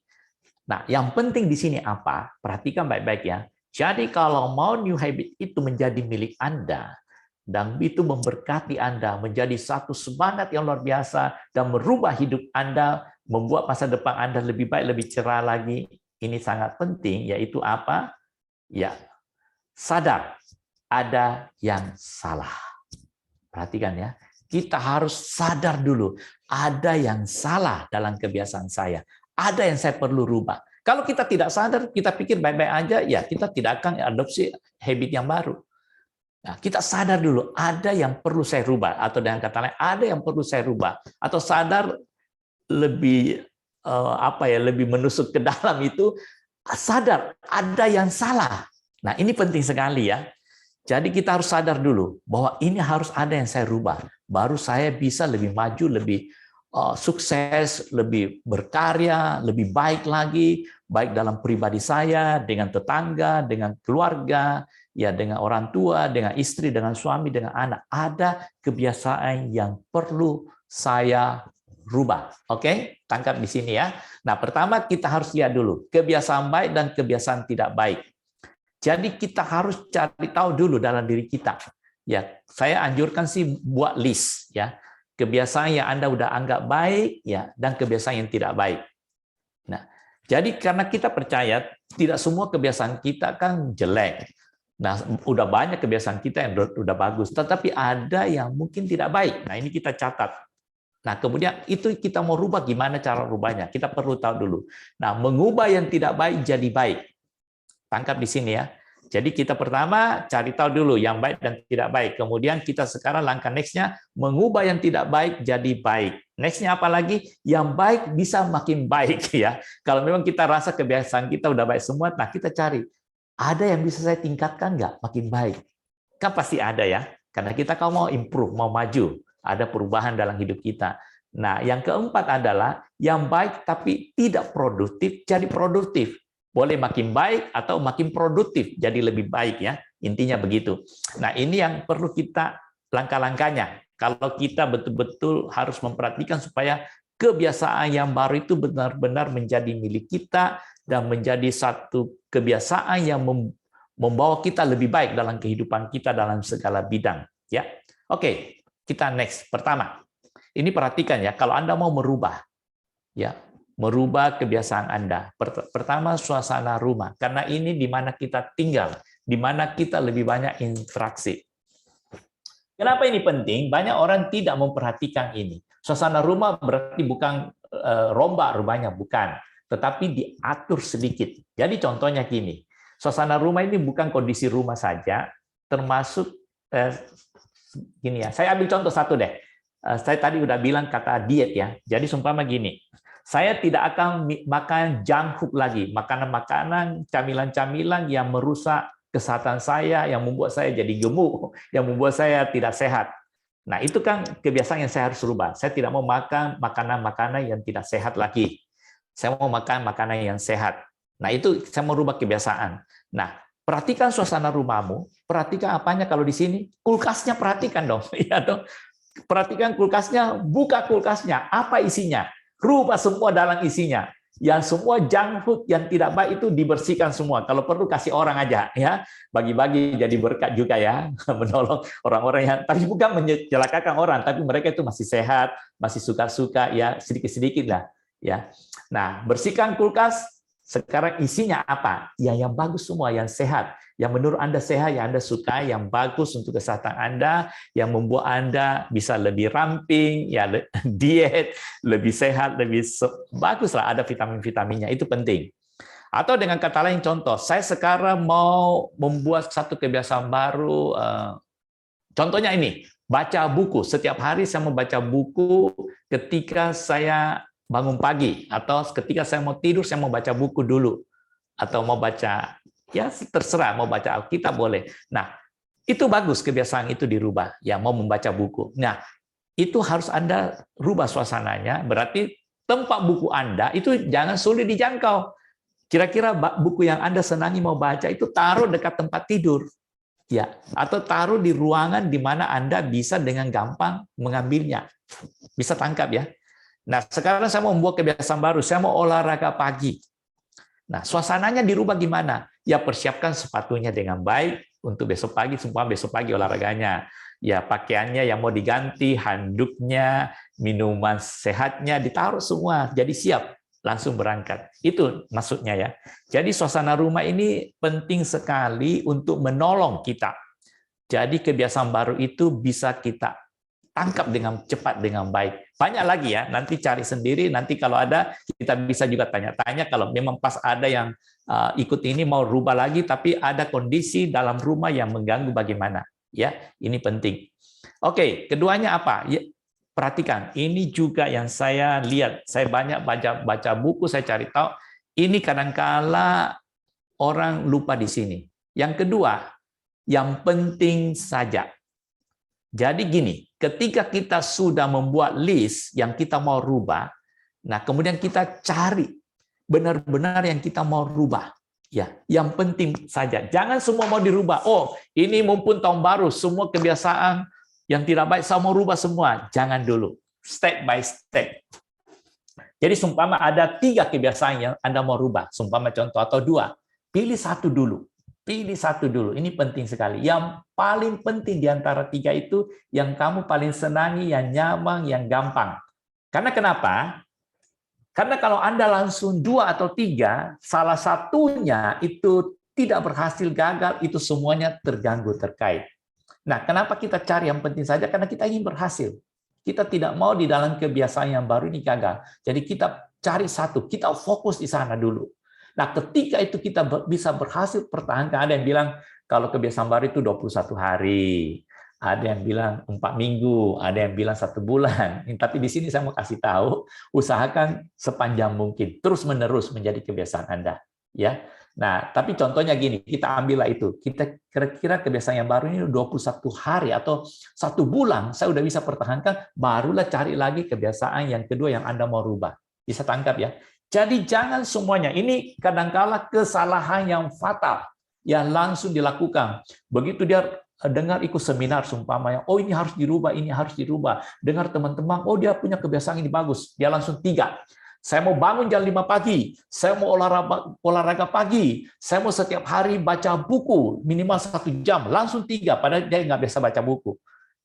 Nah, yang penting di sini apa? Perhatikan baik-baik ya. Jadi kalau mau new habit itu menjadi milik Anda, dan itu memberkati Anda, menjadi satu semangat yang luar biasa, dan merubah hidup Anda, membuat masa depan Anda lebih baik, lebih cerah lagi, ini sangat penting, yaitu apa? Ya, sadar ada yang salah. Perhatikan ya, kita harus sadar dulu, ada yang salah dalam kebiasaan saya, ada yang saya perlu rubah. Kalau kita tidak sadar, kita pikir baik-baik aja, ya kita tidak akan adopsi habit yang baru. Nah, kita sadar dulu, ada yang perlu saya rubah, atau dengan kata lain, ada yang perlu saya rubah, atau sadar lebih lebih menusuk ke dalam itu, sadar ada yang salah. Nah, ini penting sekali ya. Jadi kita harus sadar dulu bahwa ini harus ada yang saya rubah, baru saya bisa lebih maju, lebih sukses, lebih berkarya, lebih baik lagi, baik dalam pribadi saya, dengan tetangga, dengan keluarga, ya dengan orang tua, dengan istri, dengan suami, dengan anak. Ada kebiasaan yang perlu saya rubah. Oke, tangkap di sini ya. Nah, pertama kita harus lihat dulu kebiasaan baik dan kebiasaan tidak baik. Jadi kita harus cari tahu dulu dalam diri kita. Ya, saya anjurkan sih buat list ya. Kebiasaan yang Anda udah anggap baik ya, dan kebiasaan yang tidak baik. Nah, jadi karena kita percaya tidak semua kebiasaan kita kan jelek. Nah, udah banyak kebiasaan kita yang udah bagus, tetapi ada yang mungkin tidak baik. Nah, ini kita catat. Nah, kemudian itu kita mau rubah, gimana cara rubahnya? Kita perlu tahu dulu. Nah, mengubah yang tidak baik jadi baik. Tangkap di sini ya. Jadi kita pertama cari tahu dulu yang baik dan tidak baik. Kemudian kita sekarang langkah next-nya mengubah yang tidak baik jadi baik. Next-nya apa lagi? Yang baik bisa makin baik ya. Kalau memang kita rasa kebiasaan kita udah baik semua, nah kita cari ada yang bisa saya tingkatkan nggak makin baik? Kan pasti ada ya. Karena kita kalau mau improve, mau maju, ada perubahan dalam hidup kita. Nah, yang keempat adalah yang baik tapi tidak produktif jadi produktif. Boleh makin baik atau makin produktif jadi lebih baik ya. Intinya begitu. Nah, ini yang perlu kita langkah-langkahnya. Kalau kita betul-betul harus memperhatikan supaya kebiasaan yang baru itu benar-benar menjadi milik kita dan menjadi satu kebiasaan yang membawa kita lebih baik dalam kehidupan kita dalam segala bidang ya. Oke, kita next. Pertama, ini perhatikan ya, kalau Anda mau merubah ya, merubah kebiasaan Anda. Pertama, suasana rumah, karena ini di mana kita tinggal, di mana kita lebih banyak interaksi. Kenapa ini penting? Banyak orang tidak memperhatikan ini. Suasana rumah berarti bukan rombak rumahnya, bukan, tetapi diatur sedikit. Jadi contohnya gini, suasana rumah ini bukan kondisi rumah saja, termasuk gini ya. Saya ambil contoh satu deh. Saya tadi udah bilang kata diet ya. Jadi seumpama gini, saya tidak akan makan junk food lagi, makanan-makanan, camilan-camilan yang merusak kesehatan saya, yang membuat saya jadi gemuk, yang membuat saya tidak sehat. Nah, itu kan kebiasaan yang saya harus rubah. Saya tidak mau makan makanan-makanan yang tidak sehat lagi. Saya mau makan makanan yang sehat. Nah, itu saya mau rubah kebiasaan. Nah, perhatikan suasana rumahmu, perhatikan apanya kalau di sini, kulkasnya perhatikan dong. Ya dong. Perhatikan kulkasnya, buka kulkasnya, apa isinya? Rubah semua dalam isinya. Yang semua junk food yang tidak baik itu dibersihkan semua. Kalau perlu kasih orang aja ya, bagi-bagi jadi berkat juga ya, menolong orang-orang yang tapi bukan mencelakakan orang, tapi mereka itu masih sehat, masih suka-suka ya, sedikit-sedikit lah ya. Nah, bersihkan kulkas. Sekarang isinya apa? Ya, yang bagus semua, yang sehat, yang menurut Anda sehat, yang Anda suka, yang bagus untuk kesehatan Anda, yang membuat Anda bisa lebih ramping, ya diet, lebih sehat, lebih baguslah, ada vitamin-vitaminnya, itu penting. Atau dengan kata lain contoh, saya sekarang mau membuat satu kebiasaan baru, contohnya ini, baca buku. Setiap hari saya membaca buku ketika saya bangun pagi, atau ketika saya mau tidur, saya mau baca buku dulu. Atau mau baca, ya terserah, mau baca Alkitab boleh. Nah, itu bagus kebiasaan itu dirubah, ya mau membaca buku. Nah, itu harus Anda rubah suasananya, berarti tempat buku Anda itu jangan sulit dijangkau. Kira-kira buku yang Anda senangi mau baca itu taruh dekat tempat tidur. Ya, atau taruh di ruangan di mana Anda bisa dengan gampang mengambilnya. Bisa tangkap ya. Nah, sekarang saya mau membuat kebiasaan baru, saya mau olahraga pagi. Nah, suasananya dirubah gimana? Ya, persiapkan sepatunya dengan baik untuk besok pagi, semua besok pagi olahraganya. Ya, pakaiannya yang mau diganti, handuknya, minuman sehatnya ditaruh semua, jadi siap, langsung berangkat. Itu maksudnya ya. Jadi suasana rumah ini penting sekali untuk menolong kita. Jadi kebiasaan baru itu bisa kita tangkap dengan cepat, dengan baik. Banyak lagi ya, nanti cari sendiri, nanti kalau ada, kita bisa juga tanya-tanya, kalau memang pas ada yang ikut ini mau rubah lagi, tapi ada kondisi dalam rumah yang mengganggu bagaimana. Ya, ini penting. Oke, keduanya apa? Ya, perhatikan, ini juga yang saya lihat, saya banyak baca buku, saya cari tahu, ini kadang-kala orang lupa di sini. Yang kedua, yang penting saja. Jadi gini, ketika kita sudah membuat list yang kita mau rubah, nah kemudian kita cari benar-benar yang kita mau rubah. Ya, yang penting saja. Jangan semua mau dirubah. Oh, ini mumpun tahun baru, semua kebiasaan yang tidak baik saya mau rubah semua. Jangan dulu. Step by step. Jadi seumpama ada 3 kebiasaan yang Anda mau rubah, seumpama contoh atau 2, pilih satu dulu. Pilih satu dulu, ini penting sekali. Yang paling penting di antara 3 itu, yang kamu paling senangi, yang nyaman, yang gampang. Karena kenapa? Karena kalau Anda langsung 2 atau 3, salah satunya itu tidak berhasil, gagal, itu semuanya terganggu, terkait. Nah, kenapa kita cari yang penting saja? Karena kita ingin berhasil. Kita tidak mau di dalam kebiasaan yang baru ini gagal. Jadi kita cari satu, kita fokus di sana dulu. Nah, ketika itu kita bisa berhasil pertahankan, ada yang bilang kalau kebiasaan baru itu 21 hari, ada yang bilang 4 minggu, ada yang bilang 1 bulan. Tapi di sini saya mau kasih tahu, usahakan sepanjang mungkin, terus-menerus menjadi kebiasaan Anda. Ya, Nah, tapi contohnya gini, kita ambillah itu. Kita kira-kira kebiasaan yang baru ini 21 hari atau 1 bulan, saya udah bisa pertahankan, barulah cari lagi kebiasaan yang kedua yang Anda mau rubah. Bisa tangkap ya? Jadi jangan semuanya. Ini kadangkala kesalahan yang fatal yang langsung dilakukan. Begitu dia dengar ikut seminar sumpamanya, oh ini harus dirubah, ini harus dirubah. Dengar teman-teman, oh dia punya kebiasaan ini bagus. Dia langsung 3. Saya mau bangun jam 5 pagi, saya mau olahraga pagi, saya mau setiap hari baca buku minimal 1 jam, langsung 3, padahal dia nggak biasa baca buku.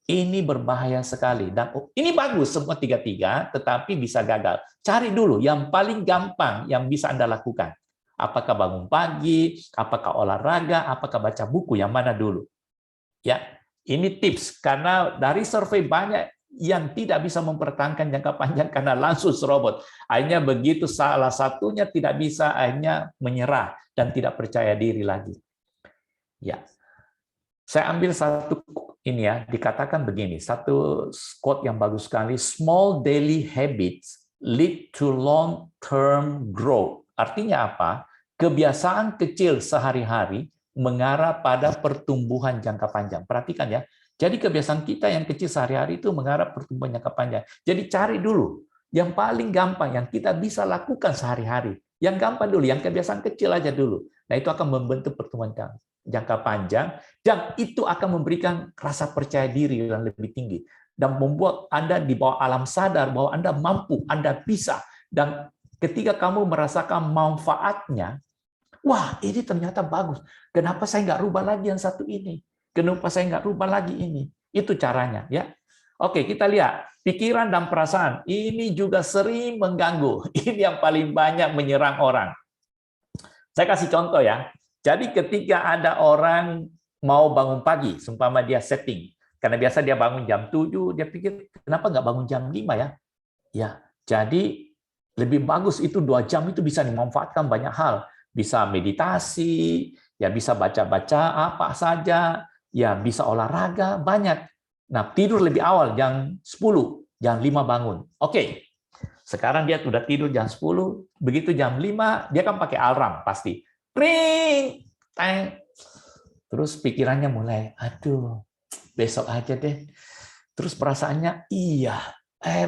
Ini berbahaya sekali. Dan ini bagus semua 3-3, tetapi bisa gagal. Cari dulu yang paling gampang yang bisa Anda lakukan. Apakah bangun pagi, apakah olahraga, apakah baca buku, yang mana dulu? Ya, ini tips karena dari survei banyak yang tidak bisa mempertahankan jangka panjang karena langsung serobot. Akhirnya begitu salah satunya tidak bisa, akhirnya menyerah dan tidak percaya diri lagi. Ya, saya ambil satu ini ya, dikatakan begini, satu quote yang bagus sekali, small daily habits lead to long-term growth. Artinya apa? Kebiasaan kecil sehari-hari mengarah pada pertumbuhan jangka panjang. Perhatikan ya. Jadi kebiasaan kita yang kecil sehari-hari itu mengarah pertumbuhan jangka panjang. Jadi cari dulu yang paling gampang yang kita bisa lakukan sehari-hari. Yang gampang dulu, yang kebiasaan kecil aja dulu. Nah, itu akan membentuk pertumbuhan jangka panjang dan itu akan memberikan rasa percaya diri yang lebih tinggi dan membuat Anda di bawah alam sadar bahwa Anda mampu, Anda bisa. Dan ketika kamu merasakan manfaatnya, wah, ini ternyata bagus. Kenapa saya nggak rubah lagi yang satu ini? Kenapa saya nggak rubah lagi ini? Itu caranya, ya. Oke, kita lihat pikiran dan perasaan. Ini juga sering mengganggu. Ini yang paling banyak menyerang orang. Saya kasih contoh ya. Jadi ketika ada orang mau bangun pagi, seumpama dia setting, karena biasa dia bangun jam 7, dia pikir kenapa nggak bangun jam 5 ya? Ya, jadi lebih bagus itu 2 jam itu bisa dimanfaatkan banyak hal. Bisa meditasi, ya bisa baca-baca apa saja, ya bisa olahraga, banyak. Nah, tidur lebih awal, jam 10, jam 5 bangun. Oke, sekarang dia sudah tidur jam 10, begitu jam 5, dia kan pakai alarm pasti. Ring! Teng! Terus pikirannya mulai, aduh, besok aja deh. Terus perasaannya, iya,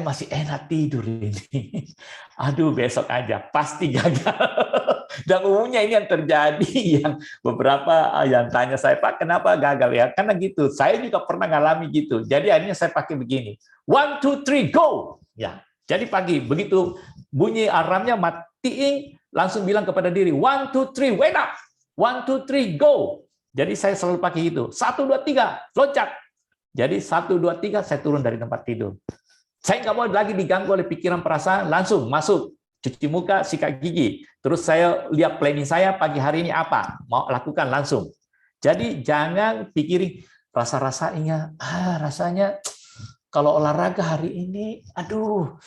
masih enak tidur ini. Aduh, besok aja, pasti gagal. Dan umumnya ini yang terjadi, yang beberapa yang tanya saya, Pak, kenapa gagal ya? Karena gitu, saya juga pernah ngalami gitu. Jadi akhirnya saya pakai begini, 1, 2, 3, go! Ya, jadi pagi, begitu bunyi alarmnya matiin, langsung bilang kepada diri, 1, 2, 3, wake up! 1, 2, 3, go! Jadi saya selalu pakai itu, 1, 2, 3, loncat! Jadi 1, 2, 3, saya turun dari tempat tidur. Saya nggak mau lagi diganggu oleh pikiran perasaan, langsung masuk, cuci muka, sikat gigi. Terus saya lihat planning saya pagi hari ini apa, mau lakukan langsung. Jadi jangan pikirin rasa-rasanya, rasanya kalau olahraga hari ini, aduh,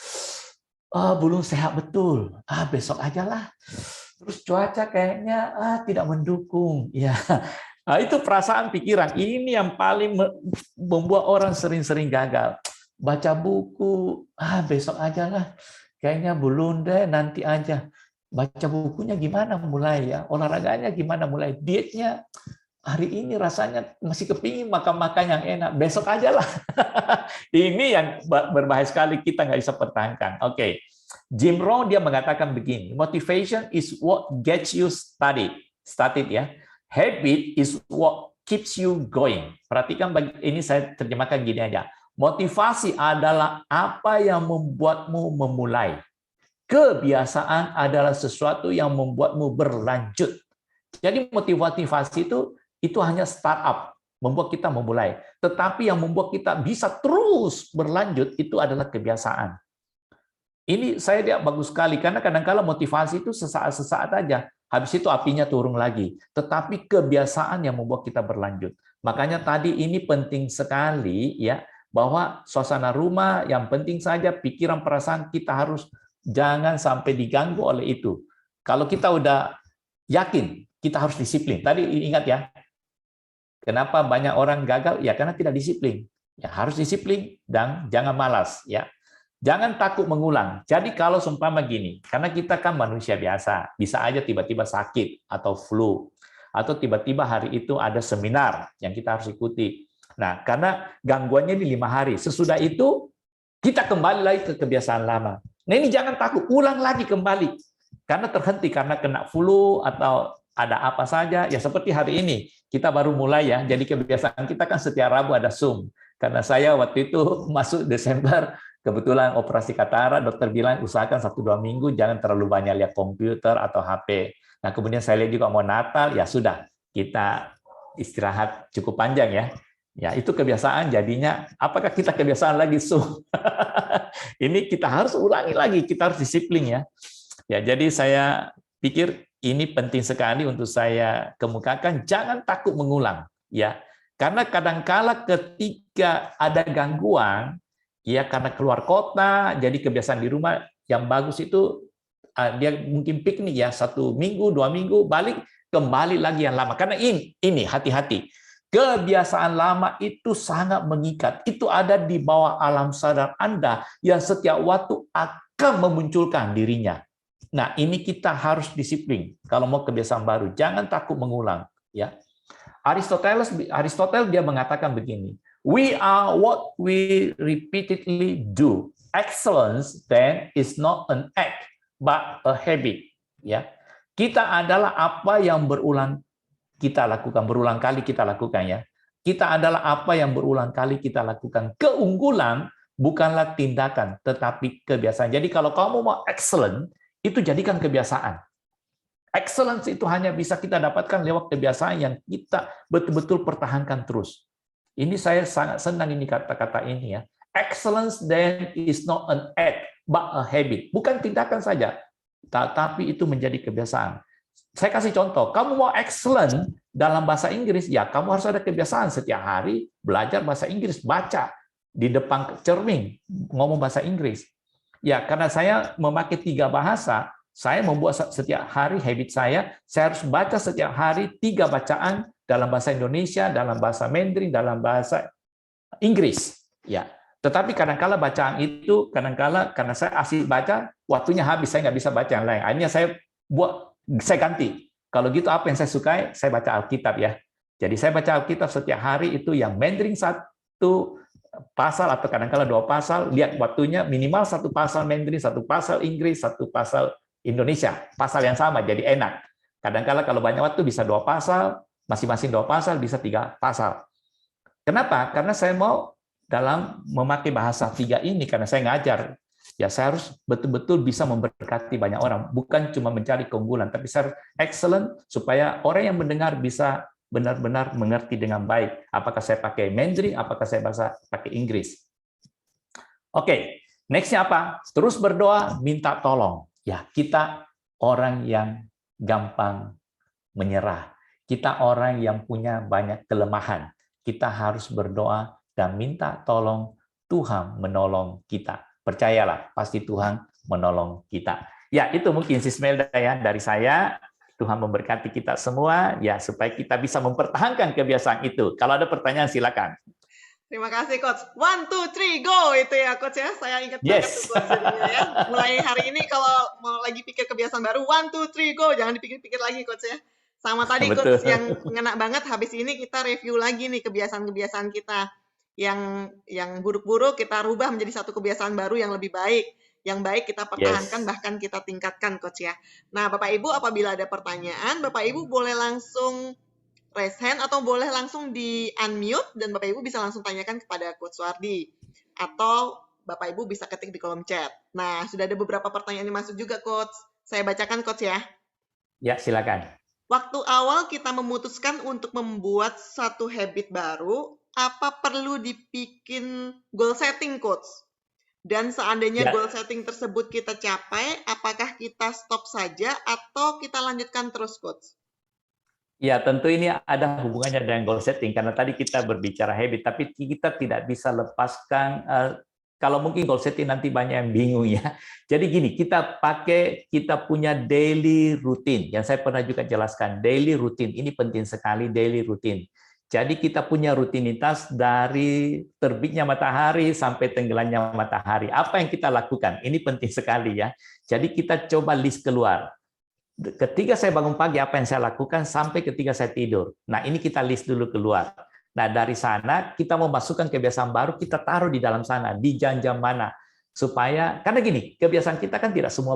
belum sehat betul, besok aja lah. Terus cuaca kayaknya tidak mendukung, ya. Nah, itu perasaan pikiran. Ini yang paling membuat orang sering-sering gagal. Baca buku, besok aja lah. Kayaknya belum deh, nanti aja. Baca bukunya gimana mulai ya? Olahraganya gimana mulai? Dietnya hari ini rasanya masih kepingin makan-makan yang enak. Besok aja lah. Ini yang berbahaya sekali, kita nggak bisa pertahankan. Oke. Jim Rohn dia mengatakan begini, motivation is what gets you started ya. Habit is what keeps you going. Perhatikan ini saya terjemahkan gini aja. Motivasi adalah apa yang membuatmu memulai. Kebiasaan adalah sesuatu yang membuatmu berlanjut. Jadi motivasi itu hanya startup, membuat kita memulai. Tetapi yang membuat kita bisa terus berlanjut itu adalah kebiasaan. Ini saya lihat bagus sekali, karena kadang-kala motivasi itu sesaat-sesaat aja. Habis itu apinya turun lagi. Tetapi kebiasaan yang membuat kita berlanjut. Makanya tadi ini penting sekali ya, bahwa suasana rumah yang penting saja, pikiran perasaan kita harus jangan sampai diganggu oleh itu. Kalau kita udah yakin, kita harus disiplin. Tadi ingat ya, kenapa banyak orang gagal? Ya karena tidak disiplin. Ya harus disiplin dan jangan malas ya. Jangan takut mengulang. Jadi kalau seumpama gini, karena kita kan manusia biasa, bisa aja tiba-tiba sakit atau flu, atau tiba-tiba hari itu ada seminar yang kita harus ikuti. Nah, karena gangguannya di 5 hari. Sesudah itu, kita kembali lagi ke kebiasaan lama. Nah, ini jangan takut, ulang lagi kembali. Karena terhenti, karena kena flu, atau ada apa saja. Ya seperti hari ini, kita baru mulai ya, jadi kebiasaan kita kan setiap Rabu ada Zoom. Karena saya waktu itu masuk Desember, kebetulan operasi katarak, dokter bilang usahakan 1-2 minggu, jangan terlalu banyak lihat komputer atau HP. Nah, kemudian saya lihat juga mau Natal, ya sudah, kita istirahat cukup panjang ya. Ya, itu kebiasaan jadinya, apakah kita kebiasaan lagi Zoom? Ini kita harus ulangi lagi, kita harus disiplin ya. Ya, jadi saya pikir ini penting sekali untuk saya kemukakan, jangan takut mengulang ya. Karena kadangkala ketika ada gangguan, ya karena keluar kota, jadi kebiasaan di rumah yang bagus itu dia mungkin piknik ya 1 minggu, 2 minggu, balik kembali lagi yang lama. Karena ini hati-hati. Kebiasaan lama itu sangat mengikat. Itu ada di bawah alam sadar Anda yang setiap waktu akan memunculkan dirinya. Nah, ini kita harus disiplin kalau mau kebiasaan baru. Jangan takut mengulang, ya. Aristoteles dia mengatakan begini, we are what we repeatedly do. Excellence then is not an act but a habit. Ya, kita adalah apa yang berulang kali kita lakukan ya. Kita adalah apa yang berulang kali kita lakukan. Keunggulan bukanlah tindakan, tetapi kebiasaan. Jadi kalau kamu mau excellent, itu jadikan kebiasaan. Excellence itu hanya bisa kita dapatkan lewat kebiasaan yang kita betul-betul pertahankan terus. Ini saya sangat senang ini kata-kata ini ya. Excellence then is not an act, but a habit. Bukan tindakan saja, tapi itu menjadi kebiasaan. Saya kasih contoh, kamu mau excellent dalam bahasa Inggris, ya kamu harus ada kebiasaan setiap hari belajar bahasa Inggris, baca di depan cermin, ngomong bahasa Inggris. Ya, karena saya memakai 3 bahasa, saya membuat setiap hari habit saya harus baca setiap hari 3 bacaan dalam bahasa Indonesia, dalam bahasa Mandarin, dalam bahasa Inggris. Ya, tetapi kadang-kala bacaan itu, kadang-kala karena saya asik baca, waktunya habis, saya nggak bisa baca yang lain. Akhirnya saya ganti. Kalau gitu apa yang saya sukai, saya baca Alkitab ya. Jadi saya baca Alkitab setiap hari itu yang Mandarin 1 pasal atau kadang-kala 2 pasal, lihat waktunya minimal 1 pasal Mandarin, 1 pasal Inggris, 1 pasal Indonesia, pasal yang sama, jadi enak. Kadang-kala kalau banyak waktu bisa 2 pasal, masing-masing 2 pasal, bisa 3 pasal. Kenapa? Karena saya mau dalam memakai bahasa 3 ini, karena saya ngajar, ya saya harus betul-betul bisa memberkati banyak orang, bukan cuma mencari keunggulan, tapi saya excellent, supaya orang yang mendengar bisa benar-benar mengerti dengan baik. Apakah saya pakai Mandarin, apakah saya pakai Inggris. Oke, nextnya apa? Terus berdoa, minta tolong. Ya, kita orang yang gampang menyerah. Kita orang yang punya banyak kelemahan. Kita harus berdoa dan minta tolong, Tuhan menolong kita. Percayalah, pasti Tuhan menolong kita. Ya, itu mungkin Sis Melda ya dari saya. Tuhan memberkati kita semua ya supaya kita bisa mempertahankan kebiasaan itu. Kalau ada pertanyaan silakan. Terima kasih Coach. 1, 2, 3, go itu ya Coach ya. Saya ingat banget tuh Coach jadinya ya. Mulai hari ini kalau mau lagi pikir kebiasaan baru, 1, 2, 3, go. Jangan dipikir-pikir lagi Coach ya. Sama tadi Betul. Coach yang ngena banget, habis ini kita review lagi nih kebiasaan-kebiasaan kita. Yang buruk-buruk kita rubah menjadi satu kebiasaan baru yang lebih baik. Yang baik kita pertahankan, bahkan kita tingkatkan Coach ya. Nah Bapak Ibu apabila ada pertanyaan, Bapak Ibu boleh langsung raise hand atau boleh langsung di unmute dan Bapak Ibu bisa langsung tanyakan kepada Coach Suardi atau Bapak Ibu bisa ketik di kolom chat. Nah, sudah ada beberapa pertanyaan yang masuk juga Coach. Saya bacakan Coach ya. Ya, silakan. Waktu awal kita memutuskan untuk membuat satu habit baru, apa perlu dibikin goal setting Coach? Dan seandainya goal setting tersebut kita capai, apakah kita stop saja atau kita lanjutkan terus Coach? Ya, tentu ini ada hubungannya dengan goal setting, karena tadi kita berbicara habit, tapi kita tidak bisa lepaskan, kalau mungkin goal setting nanti banyak yang bingung ya. Jadi gini, kita punya daily routine, yang saya pernah juga jelaskan, daily routine, ini penting sekali daily routine. Jadi kita punya rutinitas dari terbitnya matahari sampai tenggelamnya matahari. Apa yang kita lakukan? Ini penting sekali ya. Jadi kita coba list keluar. Ketika saya bangun pagi, apa yang saya lakukan sampai ketika saya tidur. Nah, ini kita list dulu keluar. Nah, dari sana kita mau masukkan kebiasaan baru, kita taruh di dalam sana, di jam-jam mana. Supaya, karena gini, kebiasaan kita kan tidak semua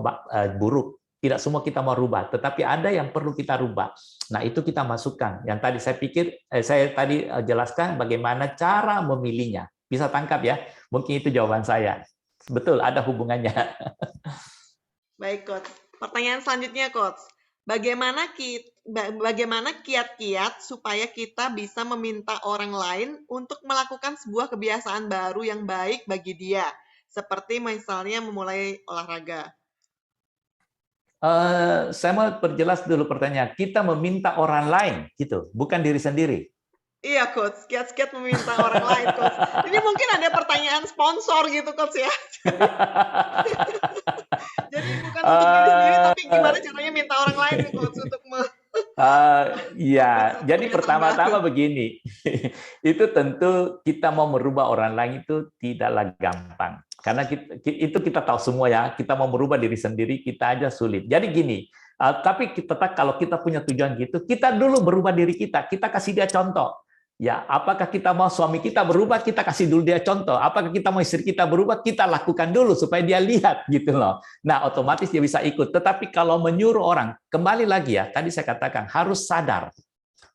buruk, tidak semua kita mau rubah, tetapi ada yang perlu kita rubah. Nah, itu kita masukkan. Yang tadi saya tadi jelaskan bagaimana cara memilihnya. Bisa tangkap ya? Mungkin itu jawaban saya. Betul, ada hubungannya. Baik, Coach. Pertanyaan selanjutnya, Coach. Bagaimana kiat-kiat supaya kita bisa meminta orang lain untuk melakukan sebuah kebiasaan baru yang baik bagi dia, seperti misalnya memulai olahraga? Saya mau perjelas dulu pertanyaan. Kita meminta orang lain, gitu, bukan diri sendiri. Iya, Coach. Kiat-kiat meminta orang lain, Coach. Ini mungkin ada pertanyaan sponsor gitu, Coach ya. Jadi bukan untuk diri sendiri, tapi gimana caranya minta orang lain nih, Coach, untuk ya, jadi pertama-tama begini, itu tentu kita mau merubah orang lain itu tidaklah gampang, karena kita tahu semua ya, kita mau merubah diri sendiri kita aja sulit. Jadi gini, tapi tetap kalau kita punya tujuan gitu, kita dulu berubah diri kita kasih dia contoh. Ya, apakah kita mau suami kita berubah, kita kasih dulu dia contoh. Apakah kita mau istri kita berubah, kita lakukan dulu supaya dia lihat gitu loh. Nah, otomatis dia bisa ikut. Tetapi kalau menyuruh orang, kembali lagi ya, tadi saya katakan harus sadar.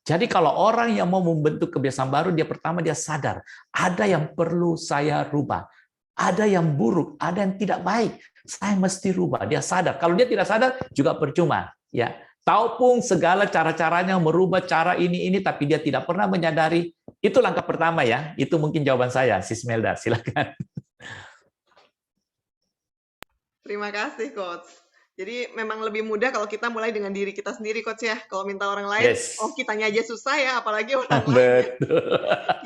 Jadi kalau orang yang mau membentuk kebiasaan baru, dia pertama dia sadar, ada yang perlu saya rubah. Ada yang buruk, ada yang tidak baik. Saya mesti rubah. Dia sadar. Kalau dia tidak sadar juga percuma, ya. Tahu pun segala cara-caranya merubah cara ini, tapi dia tidak pernah menyadari. Itu langkah pertama ya. Itu mungkin jawaban saya, Sis Melda. Silakan. Terima kasih, Coach. Jadi memang lebih mudah kalau kita mulai dengan diri kita sendiri, Coach ya. Kalau minta orang lain, Yes. oh kitanya aja susah ya, apalagi orang lain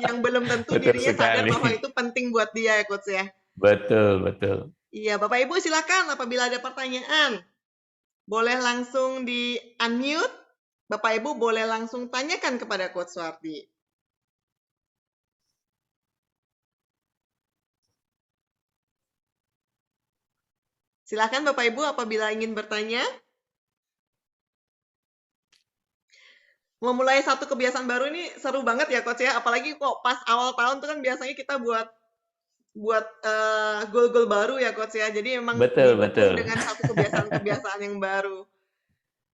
yang belum tentu dirinya sadar bahwa itu penting buat dia ya, Coach ya. Betul, betul. Iya, Bapak Ibu silakan apabila ada pertanyaan. Boleh langsung di-unmute. Bapak Ibu boleh langsung tanyakan kepada Coach Suwardi. Silakan Bapak Ibu apabila ingin bertanya. Memulai satu kebiasaan baru ini seru banget ya, Coach ya. Apalagi kok pas awal tahun tuh kan biasanya kita buat goal-goal baru ya, Coach ya. Jadi memang betul dengan satu kebiasaan-kebiasaan yang baru.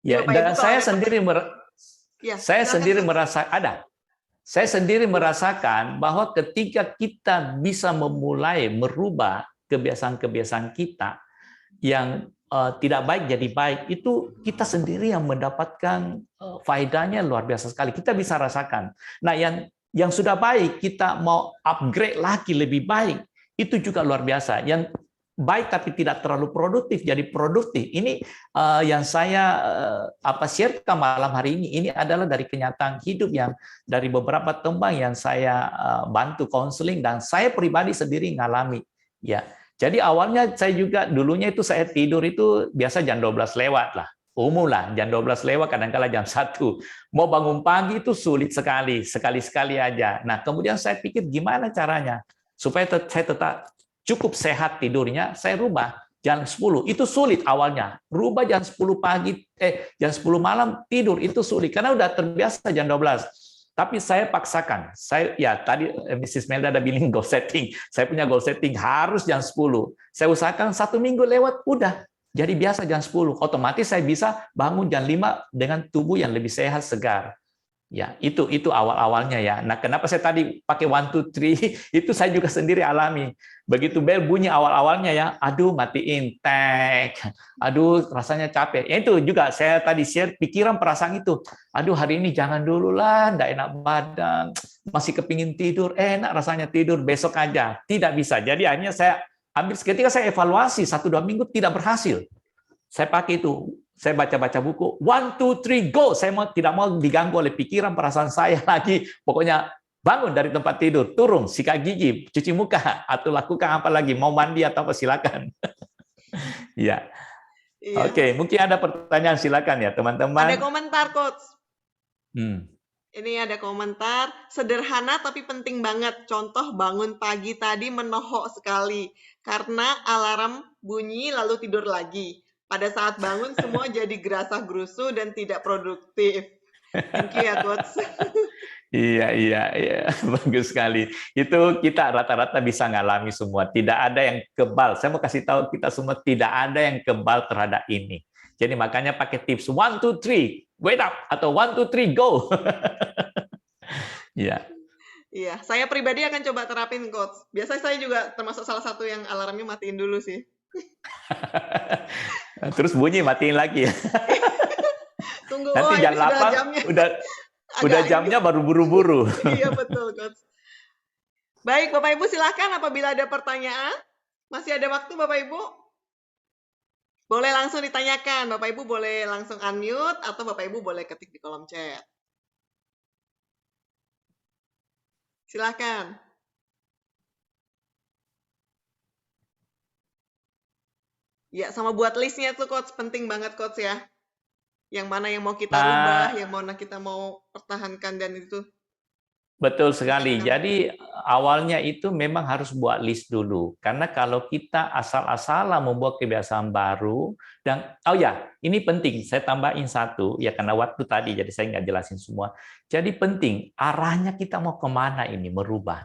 Ya, Bapak dan Ibu, saya sendiri saya sendiri merasakan bahwa ketika kita bisa memulai merubah kebiasaan-kebiasaan kita yang tidak baik jadi baik, itu kita sendiri yang mendapatkan faedahnya luar biasa sekali. Kita bisa rasakan. Nah, yang sudah baik kita mau upgrade lagi lebih baik, itu juga luar biasa. Yang baik tapi tidak terlalu produktif jadi produktif. Ini yang saya sharekan malam hari ini. Ini adalah dari kenyataan hidup yang dari beberapa teman yang saya bantu konseling dan saya pribadi sendiri ngalami. Ya, jadi awalnya saya juga dulunya itu saya tidur itu biasa jam 12 lewat lah. Umum lah, jam 12 lewat, kadang-kala jam 1. Mau bangun pagi itu sulit sekali, sekali-sekali aja. Nah, kemudian saya pikir gimana caranya supaya saya tetap cukup sehat tidurnya, saya rubah jam 10. Itu sulit awalnya. Rubah jam 10 pagi, jam 10 malam tidur itu sulit karena udah terbiasa jam 12. Tapi saya paksakan. Tadi Mrs. Melda ada bilang goal setting. Saya punya goal setting harus jam 10. Saya usahakan 1 minggu lewat udah jadi biasa jam 10. Otomatis saya bisa bangun jam 5 dengan tubuh yang lebih sehat, segar. Ya, itu awal-awalnya ya. Nah, kenapa saya tadi pakai 1, 2, 3? Itu saya juga sendiri alami. Begitu bel bunyi awal-awalnya ya, aduh matiin, tag. Aduh, rasanya capek. Ya, itu juga saya tadi share pikiran perasaan itu. Aduh, hari ini jangan dulu lah, enggak enak badan. Masih kepingin tidur, enak rasanya tidur, besok aja. Tidak bisa. Jadi akhirnya saya ambil ketika saya evaluasi 1-2 minggu tidak berhasil. Saya pakai itu. Saya baca-baca buku, 1, 2, 3, go. Saya tidak mau diganggu oleh pikiran, perasaan saya lagi. Pokoknya bangun dari tempat tidur, turun, sikat gigi, cuci muka, atau lakukan apa lagi, mau mandi atau apa, silakan. Ya. Iya. Oke, mungkin ada pertanyaan, silakan ya teman-teman. Ada komentar, Coach. Ini ada komentar, sederhana tapi penting banget. Contoh bangun pagi tadi menohok sekali. Karena alarm bunyi lalu tidur lagi. Pada saat bangun semua jadi gerasa-gerusu dan tidak produktif. Thank you ya, Coach. Iya, bagus sekali. Itu kita rata-rata bisa ngalami semua. Tidak ada yang kebal. Saya mau kasih tahu kita semua tidak ada yang kebal terhadap ini. Jadi makanya pakai tips 1, 2, 3, wake up atau 1, 2, 3, go. Iya. Iya, saya pribadi akan coba terapin, Coach. Biasanya saya juga termasuk salah satu yang alarmnya matiin dulu sih. Terus bunyi matiin lagi ya. Tunggu, Nanti ini jam sudah 8 jamnya. udah jamnya baru buru-buru. Iya, betul, Coach. Baik, Bapak Ibu silakan apabila ada pertanyaan. Masih ada waktu, Bapak Ibu? Boleh langsung ditanyakan. Bapak Ibu boleh langsung unmute atau Bapak Ibu boleh ketik di kolom chat. Silakan. Ya, sama buat listnya tuh, Coach. Penting banget, Coach, ya. Yang mana yang mau kita rubah, yang mana kita mau pertahankan, dan itu. Betul sekali. Jadi awalnya itu memang harus buat list dulu. Karena kalau kita asal-asalan membuat kebiasaan baru, dan oh ya, ini penting, saya tambahin satu, ya karena waktu tadi, jadi saya nggak jelasin semua. Jadi penting, arahnya kita mau kemana ini, merubah.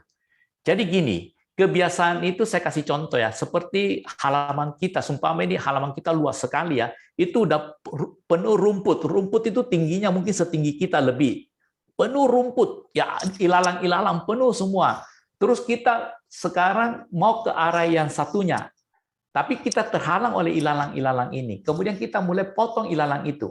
Jadi gini, kebiasaan itu saya kasih contoh ya, seperti halaman kita, seumpama ini halaman kita luas sekali ya, itu udah penuh rumput. Rumput itu tingginya mungkin setinggi kita lebih. Penuh rumput, ya ilalang-ilalang penuh semua. Terus kita sekarang mau ke arah yang satunya, tapi kita terhalang oleh ilalang-ilalang ini. Kemudian kita mulai potong ilalang itu.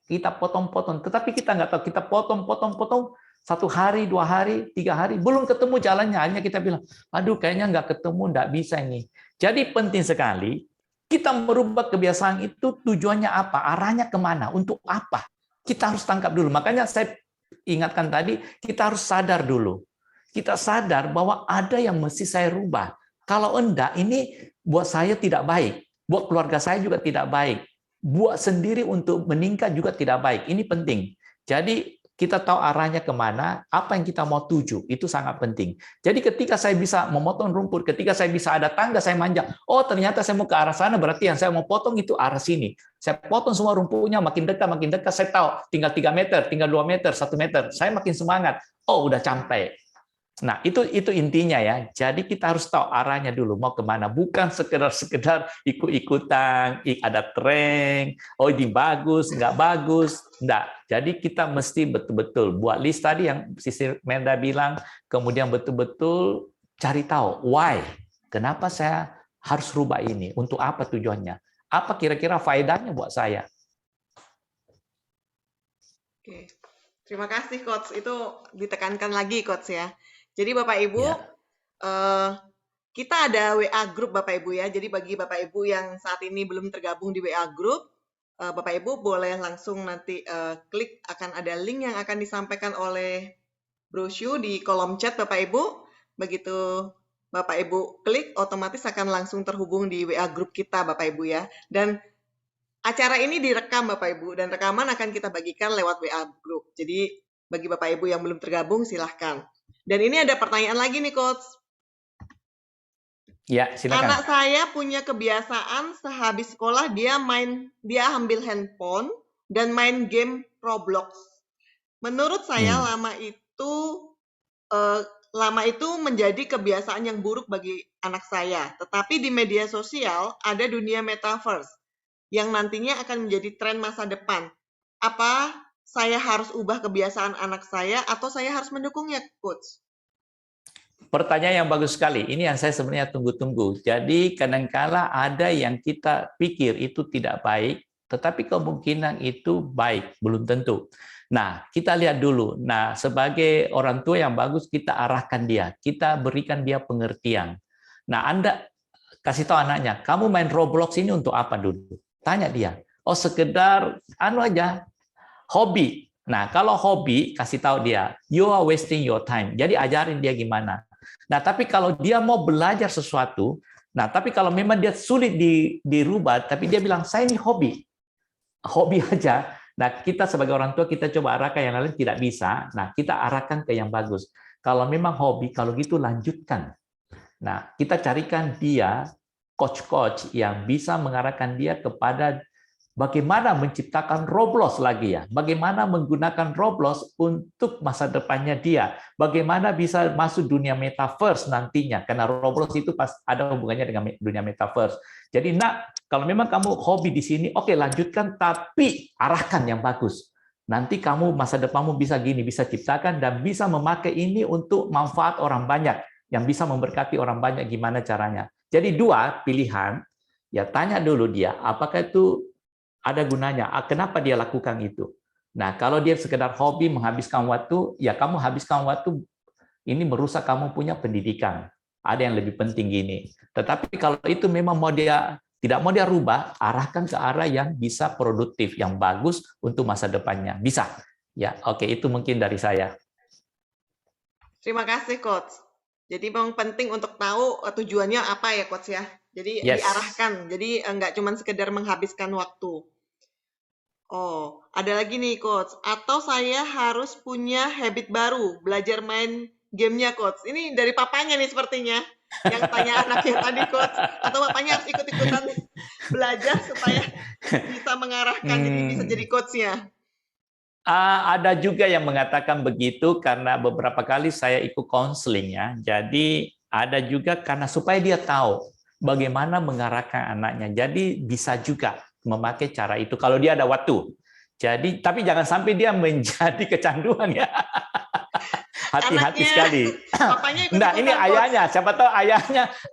Kita potong-potong, tetapi kita nggak tahu, kita potong-potong-potong, 1 hari, 2 hari, 3 hari, belum ketemu jalannya. Hanya kita bilang, aduh kayaknya nggak ketemu, nggak bisa ini. Jadi penting sekali, kita merubah kebiasaan itu tujuannya apa? Arahnya kemana? Untuk apa? Kita harus tangkap dulu. Makanya saya ingatkan tadi, kita harus sadar dulu. Kita sadar bahwa ada yang mesti saya rubah. Kalau enggak, ini buat saya tidak baik. Buat keluarga saya juga tidak baik. Buat sendiri untuk meningkat juga tidak baik. Ini penting. Jadi kita tahu arahnya kemana, apa yang kita mau tuju, itu sangat penting. Jadi ketika saya bisa memotong rumput, ketika saya bisa ada tangga, saya manjang, oh ternyata saya mau ke arah sana, berarti yang saya mau potong itu arah sini. Saya potong semua rumputnya, makin dekat, saya tahu, tinggal 3 meter, tinggal 2 meter, 1 meter, saya makin semangat, oh udah sampai. Nah, itu intinya ya. Jadi kita harus tahu arahnya dulu mau kemana. Bukan sekedar ikut-ikutan, ada tren, oh ini bagus, nggak bagus. Nggak. Jadi kita mesti betul-betul buat list tadi yang Sisi Menda bilang, kemudian betul-betul cari tahu why. Kenapa saya harus rubah ini? Untuk apa tujuannya? Apa kira-kira faedahnya buat saya? Oke. Terima kasih, Coach. Itu ditekankan lagi, Coach, ya. Jadi Bapak Ibu, kita ada WA group Bapak Ibu ya. Jadi bagi Bapak Ibu yang saat ini belum tergabung di WA group, Bapak Ibu boleh langsung nanti klik, akan ada link yang akan disampaikan oleh Bro Shu di kolom chat Bapak Ibu. Begitu Bapak Ibu klik, otomatis akan langsung terhubung di WA group kita Bapak Ibu ya. Dan acara ini direkam Bapak Ibu, dan rekaman akan kita bagikan lewat WA group. Jadi bagi Bapak Ibu yang belum tergabung, silahkan. Dan ini ada pertanyaan lagi nih, Coach. Ya, silakan. Anak saya punya kebiasaan sehabis sekolah dia ambil handphone dan main game Roblox. Menurut saya lama itu menjadi kebiasaan yang buruk bagi anak saya. Tetapi di media sosial ada dunia metaverse yang nantinya akan menjadi tren masa depan. Apa saya harus ubah kebiasaan anak saya atau saya harus mendukungnya, Coach? Pertanyaan yang bagus sekali. Ini yang saya sebenarnya tunggu-tunggu. Jadi kadangkala ada yang kita pikir itu tidak baik, tetapi kemungkinan itu baik, belum tentu. Nah, kita lihat dulu. Nah, sebagai orang tua yang bagus, kita arahkan dia. Kita berikan dia pengertian. Nah, Anda kasih tahu anaknya, kamu main Roblox ini untuk apa dulu? Tanya dia. Oh, sekedar aja, hobi. Nah, kalau hobi, kasih tahu dia, you are wasting your time. Jadi ajarin dia gimana. Nah, tapi kalau dia mau belajar sesuatu, nah, tapi kalau memang dia sulit dirubah, tapi dia bilang, saya ini hobi aja. Nah, kita sebagai orang tua kita coba arahkan yang lain tidak bisa. Nah, kita arahkan ke yang bagus. Kalau memang hobi, kalau gitu lanjutkan. Nah, kita carikan dia coach-coach yang bisa mengarahkan dia kepada bagaimana menciptakan Roblox lagi ya, bagaimana menggunakan Roblox untuk masa depannya dia, bagaimana bisa masuk dunia metaverse nantinya, karena Roblox itu pas ada hubungannya dengan dunia metaverse. Jadi nak, kalau memang kamu hobi di sini, oke lanjutkan, tapi arahkan yang bagus. Nanti kamu masa depanmu bisa gini, bisa ciptakan dan bisa memakai ini untuk manfaat orang banyak, yang bisa memberkati orang banyak gimana caranya. Jadi dua pilihan, ya tanya dulu dia, apakah itu ada gunanya, kenapa dia lakukan itu. Nah, kalau dia sekedar hobi menghabiskan waktu, ya kamu habiskan waktu, ini merusak kamu punya pendidikan. Ada yang lebih penting gini. Tetapi kalau itu memang mau dia tidak mau dia rubah, arahkan ke arah yang bisa produktif, yang bagus untuk masa depannya. Bisa. Ya, oke, itu mungkin dari saya. Terima kasih, Coach. Jadi memang penting untuk tahu tujuannya apa ya, Coach ya. Jadi Yes. diarahkan. Jadi nggak cuma sekedar menghabiskan waktu. Oh, ada lagi nih, Coach. Atau saya harus punya habit baru, belajar main gamenya, Coach. Ini dari papanya nih sepertinya. Yang tanya anaknya tadi, Coach. Atau papanya harus ikut-ikutan belajar supaya bisa mengarahkan, jadi bisa jadi coach-nya. Ada juga yang mengatakan begitu karena beberapa kali saya ikut konseling ya. Jadi ada juga karena supaya dia tahu bagaimana mengarahkan anaknya. Jadi bisa juga memakai cara itu kalau dia ada waktu. Jadi tapi jangan sampai dia menjadi kecanduan ya. Hati-hati sekali. Nah, ini ayahnya, siapa tahu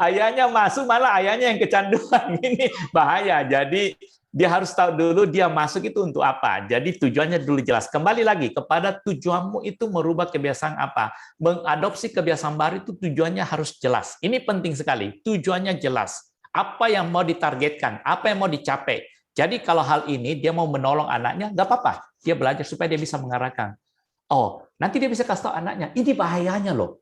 ayahnya masuk malah ayahnya yang kecanduan. Ini bahaya. Jadi dia harus tahu dulu dia masuk itu untuk apa. Jadi tujuannya dulu jelas. Kembali lagi kepada tujuanmu itu merubah kebiasaan apa. Mengadopsi kebiasaan baru itu tujuannya harus jelas. Ini penting sekali. Tujuannya jelas. Apa yang mau ditargetkan, apa yang mau dicapai. Jadi kalau hal ini dia mau menolong anaknya, nggak apa-apa. Dia belajar supaya dia bisa mengarahkan. Oh, nanti dia bisa kasih tahu anaknya, ini bahayanya loh.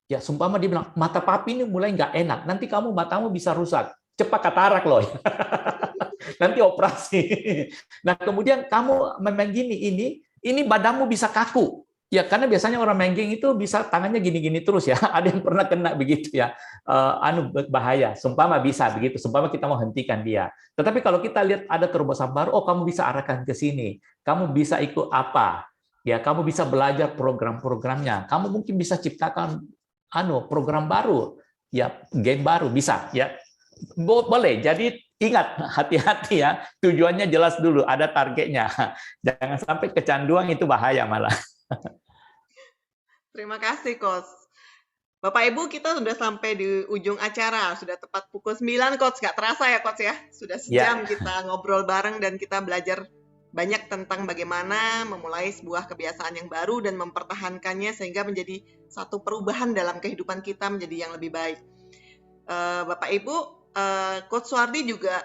Ya, sumpama dia bilang, mata papi ini mulai nggak enak. Nanti kamu matamu bisa rusak. Cepat katarak loh. Nanti operasi. Nah, kemudian kamu main gini, ini badanmu bisa kaku. Ya, karena biasanya orang main game itu bisa tangannya gini-gini terus ya. Ada yang pernah kena begitu ya. Bahaya. Sumpama bisa begitu. Sumpama kita mau hentikan dia. Tetapi kalau kita lihat ada terobosan baru, oh kamu bisa arahkan ke sini. Kamu bisa ikut apa? Ya, kamu bisa belajar program-programnya. Kamu mungkin bisa ciptakan program baru, ya game baru bisa, ya boleh. Jadi ingat, hati-hati ya. Tujuannya jelas dulu, ada targetnya. Jangan sampai kecanduan, itu bahaya malah. Terima kasih, Coach. Bapak Ibu, kita sudah sampai di ujung acara. Sudah tepat pukul 9, Coach. Nggak terasa ya, Coach ya. Sudah sejam kita ngobrol bareng dan kita belajar banyak tentang bagaimana memulai sebuah kebiasaan yang baru dan mempertahankannya sehingga menjadi satu perubahan dalam kehidupan kita menjadi yang lebih baik. Bapak Ibu, Coach Suwardi juga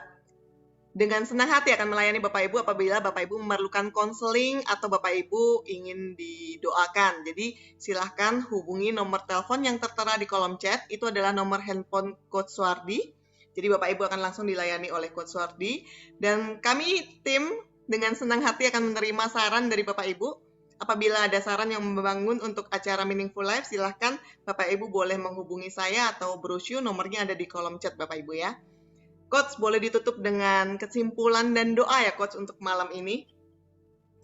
dengan senang hati akan melayani Bapak Ibu apabila Bapak Ibu memerlukan konseling atau Bapak Ibu ingin didoakan. Jadi silahkan hubungi nomor telepon yang tertera di kolom chat. Itu adalah nomor handphone Coach Suwardi. Jadi Bapak Ibu akan langsung dilayani oleh Coach Suwardi. Dan kami tim dengan senang hati akan menerima saran dari Bapak Ibu. Apabila ada saran yang membangun untuk acara Meaningful Life, silahkan Bapak Ibu boleh menghubungi saya atau brosur, nomornya ada di kolom chat Bapak Ibu ya. Coach, boleh ditutup dengan kesimpulan dan doa ya Coach untuk malam ini?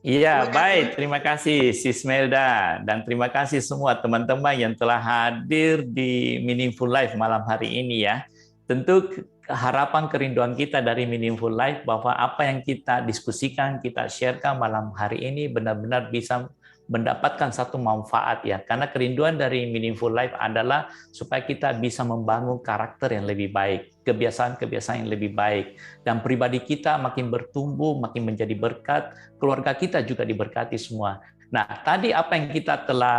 Iya, baik. Terima kasih Sis Melda. Dan terima kasih semua teman-teman yang telah hadir di Meaningful Life malam hari ini ya. Tentu harapan kerinduan kita dari Meaningful Life bahwa apa yang kita diskusikan, kita sharekan malam hari ini benar-benar bisa mendapatkan satu manfaat ya. Karena kerinduan dari Meaningful Life adalah supaya kita bisa membangun karakter yang lebih baik, kebiasaan-kebiasaan yang lebih baik, dan pribadi kita makin bertumbuh, makin menjadi berkat, keluarga kita juga diberkati semua. Nah, tadi apa yang kita telah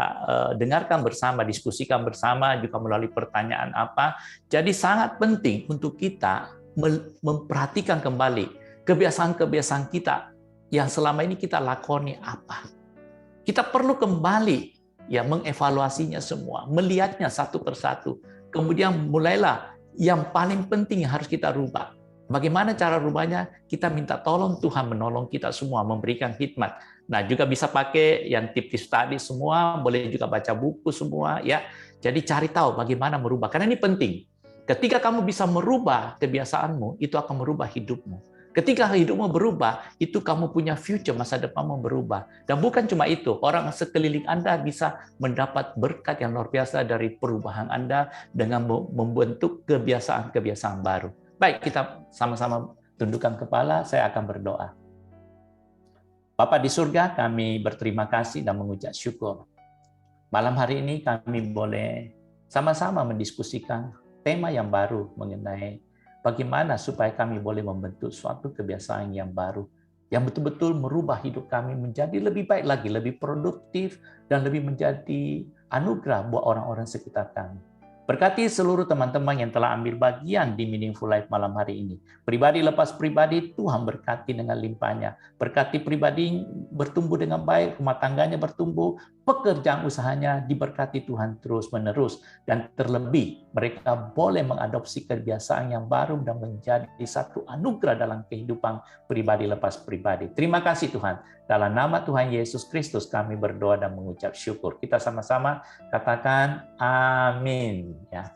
dengarkan bersama, diskusikan bersama, juga melalui pertanyaan apa, jadi sangat penting untuk kita memperhatikan kembali kebiasaan-kebiasaan kita yang selama ini kita lakoni apa. Kita perlu kembali ya mengevaluasinya semua, melihatnya satu persatu. Kemudian mulailah yang paling penting yang harus kita rubah. Bagaimana cara rubahnya? Kita minta tolong Tuhan menolong kita semua, memberikan hikmat. Nah, juga bisa pakai yang tips tadi semua, boleh juga baca buku semua, ya. Jadi cari tahu bagaimana merubah, karena ini penting. Ketika kamu bisa merubah kebiasaanmu, itu akan merubah hidupmu. Ketika hidupmu berubah, itu kamu punya future, masa depanmu berubah. Dan bukan cuma itu, orang sekeliling Anda bisa mendapat berkat yang luar biasa dari perubahan Anda dengan membentuk kebiasaan-kebiasaan baru. Baik, kita sama-sama tundukkan kepala, saya akan berdoa. Bapa di surga, kami berterima kasih dan mengucap syukur. Malam hari ini kami boleh sama-sama mendiskusikan tema yang baru mengenai bagaimana supaya kami boleh membentuk suatu kebiasaan yang baru, yang betul-betul merubah hidup kami menjadi lebih baik lagi, lebih produktif, dan lebih menjadi anugerah buat orang-orang sekitar kami. Berkati seluruh teman-teman yang telah ambil bagian di Meaningful Life malam hari ini. Pribadi lepas pribadi, Tuhan berkati dengan limpahnya. Berkati pribadi bertumbuh dengan baik, rumah tangganya bertumbuh, pekerjaan usahanya diberkati Tuhan terus-menerus. Dan terlebih, mereka boleh mengadopsi kebiasaan yang baru dan menjadi satu anugerah dalam kehidupan pribadi lepas pribadi. Terima kasih Tuhan. Dalam nama Tuhan Yesus Kristus kami berdoa dan mengucap syukur. Kita sama-sama katakan amin. Ya.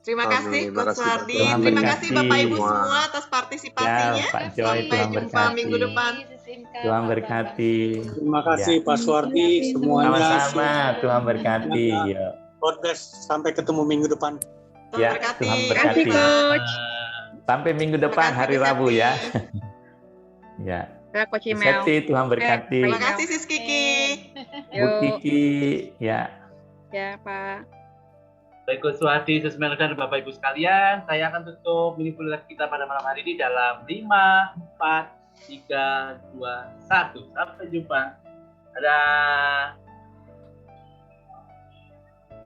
Terima kasih Amin. Coach Makasih, Pak Wardi. Tuhan Jordi. Terima kasih Bapak Ibu berkati. semua atas Ya, partisipasinya. Pak Joy, Sampai Tuhan jumpa berkati. minggu depan. Tuhan berkati. Terima kasih Ya. Pak Suwardi semuanya. Sama-sama, Tuhan berkati. Ya. God bless. Sampai ketemu minggu depan. Tuhan Ya, berkati. Tuhan Terima berkati. kasih, Coach. Sampai minggu Terima depan, kasih, hari Bu Rabu Septi. ya. Ya. Coach Bu Imel. Septi, Tuhan berkati. Terima kasih Sis Kiki. Bu Kiki, ya. Ya, Pak. Baik, Coach Wati, Sesmel dan Bapak Ibu sekalian, saya akan tutup Meaningful Life kita pada malam hari ini dalam 5, 4, 3, 2, 1. Sampai jumpa. Dadah.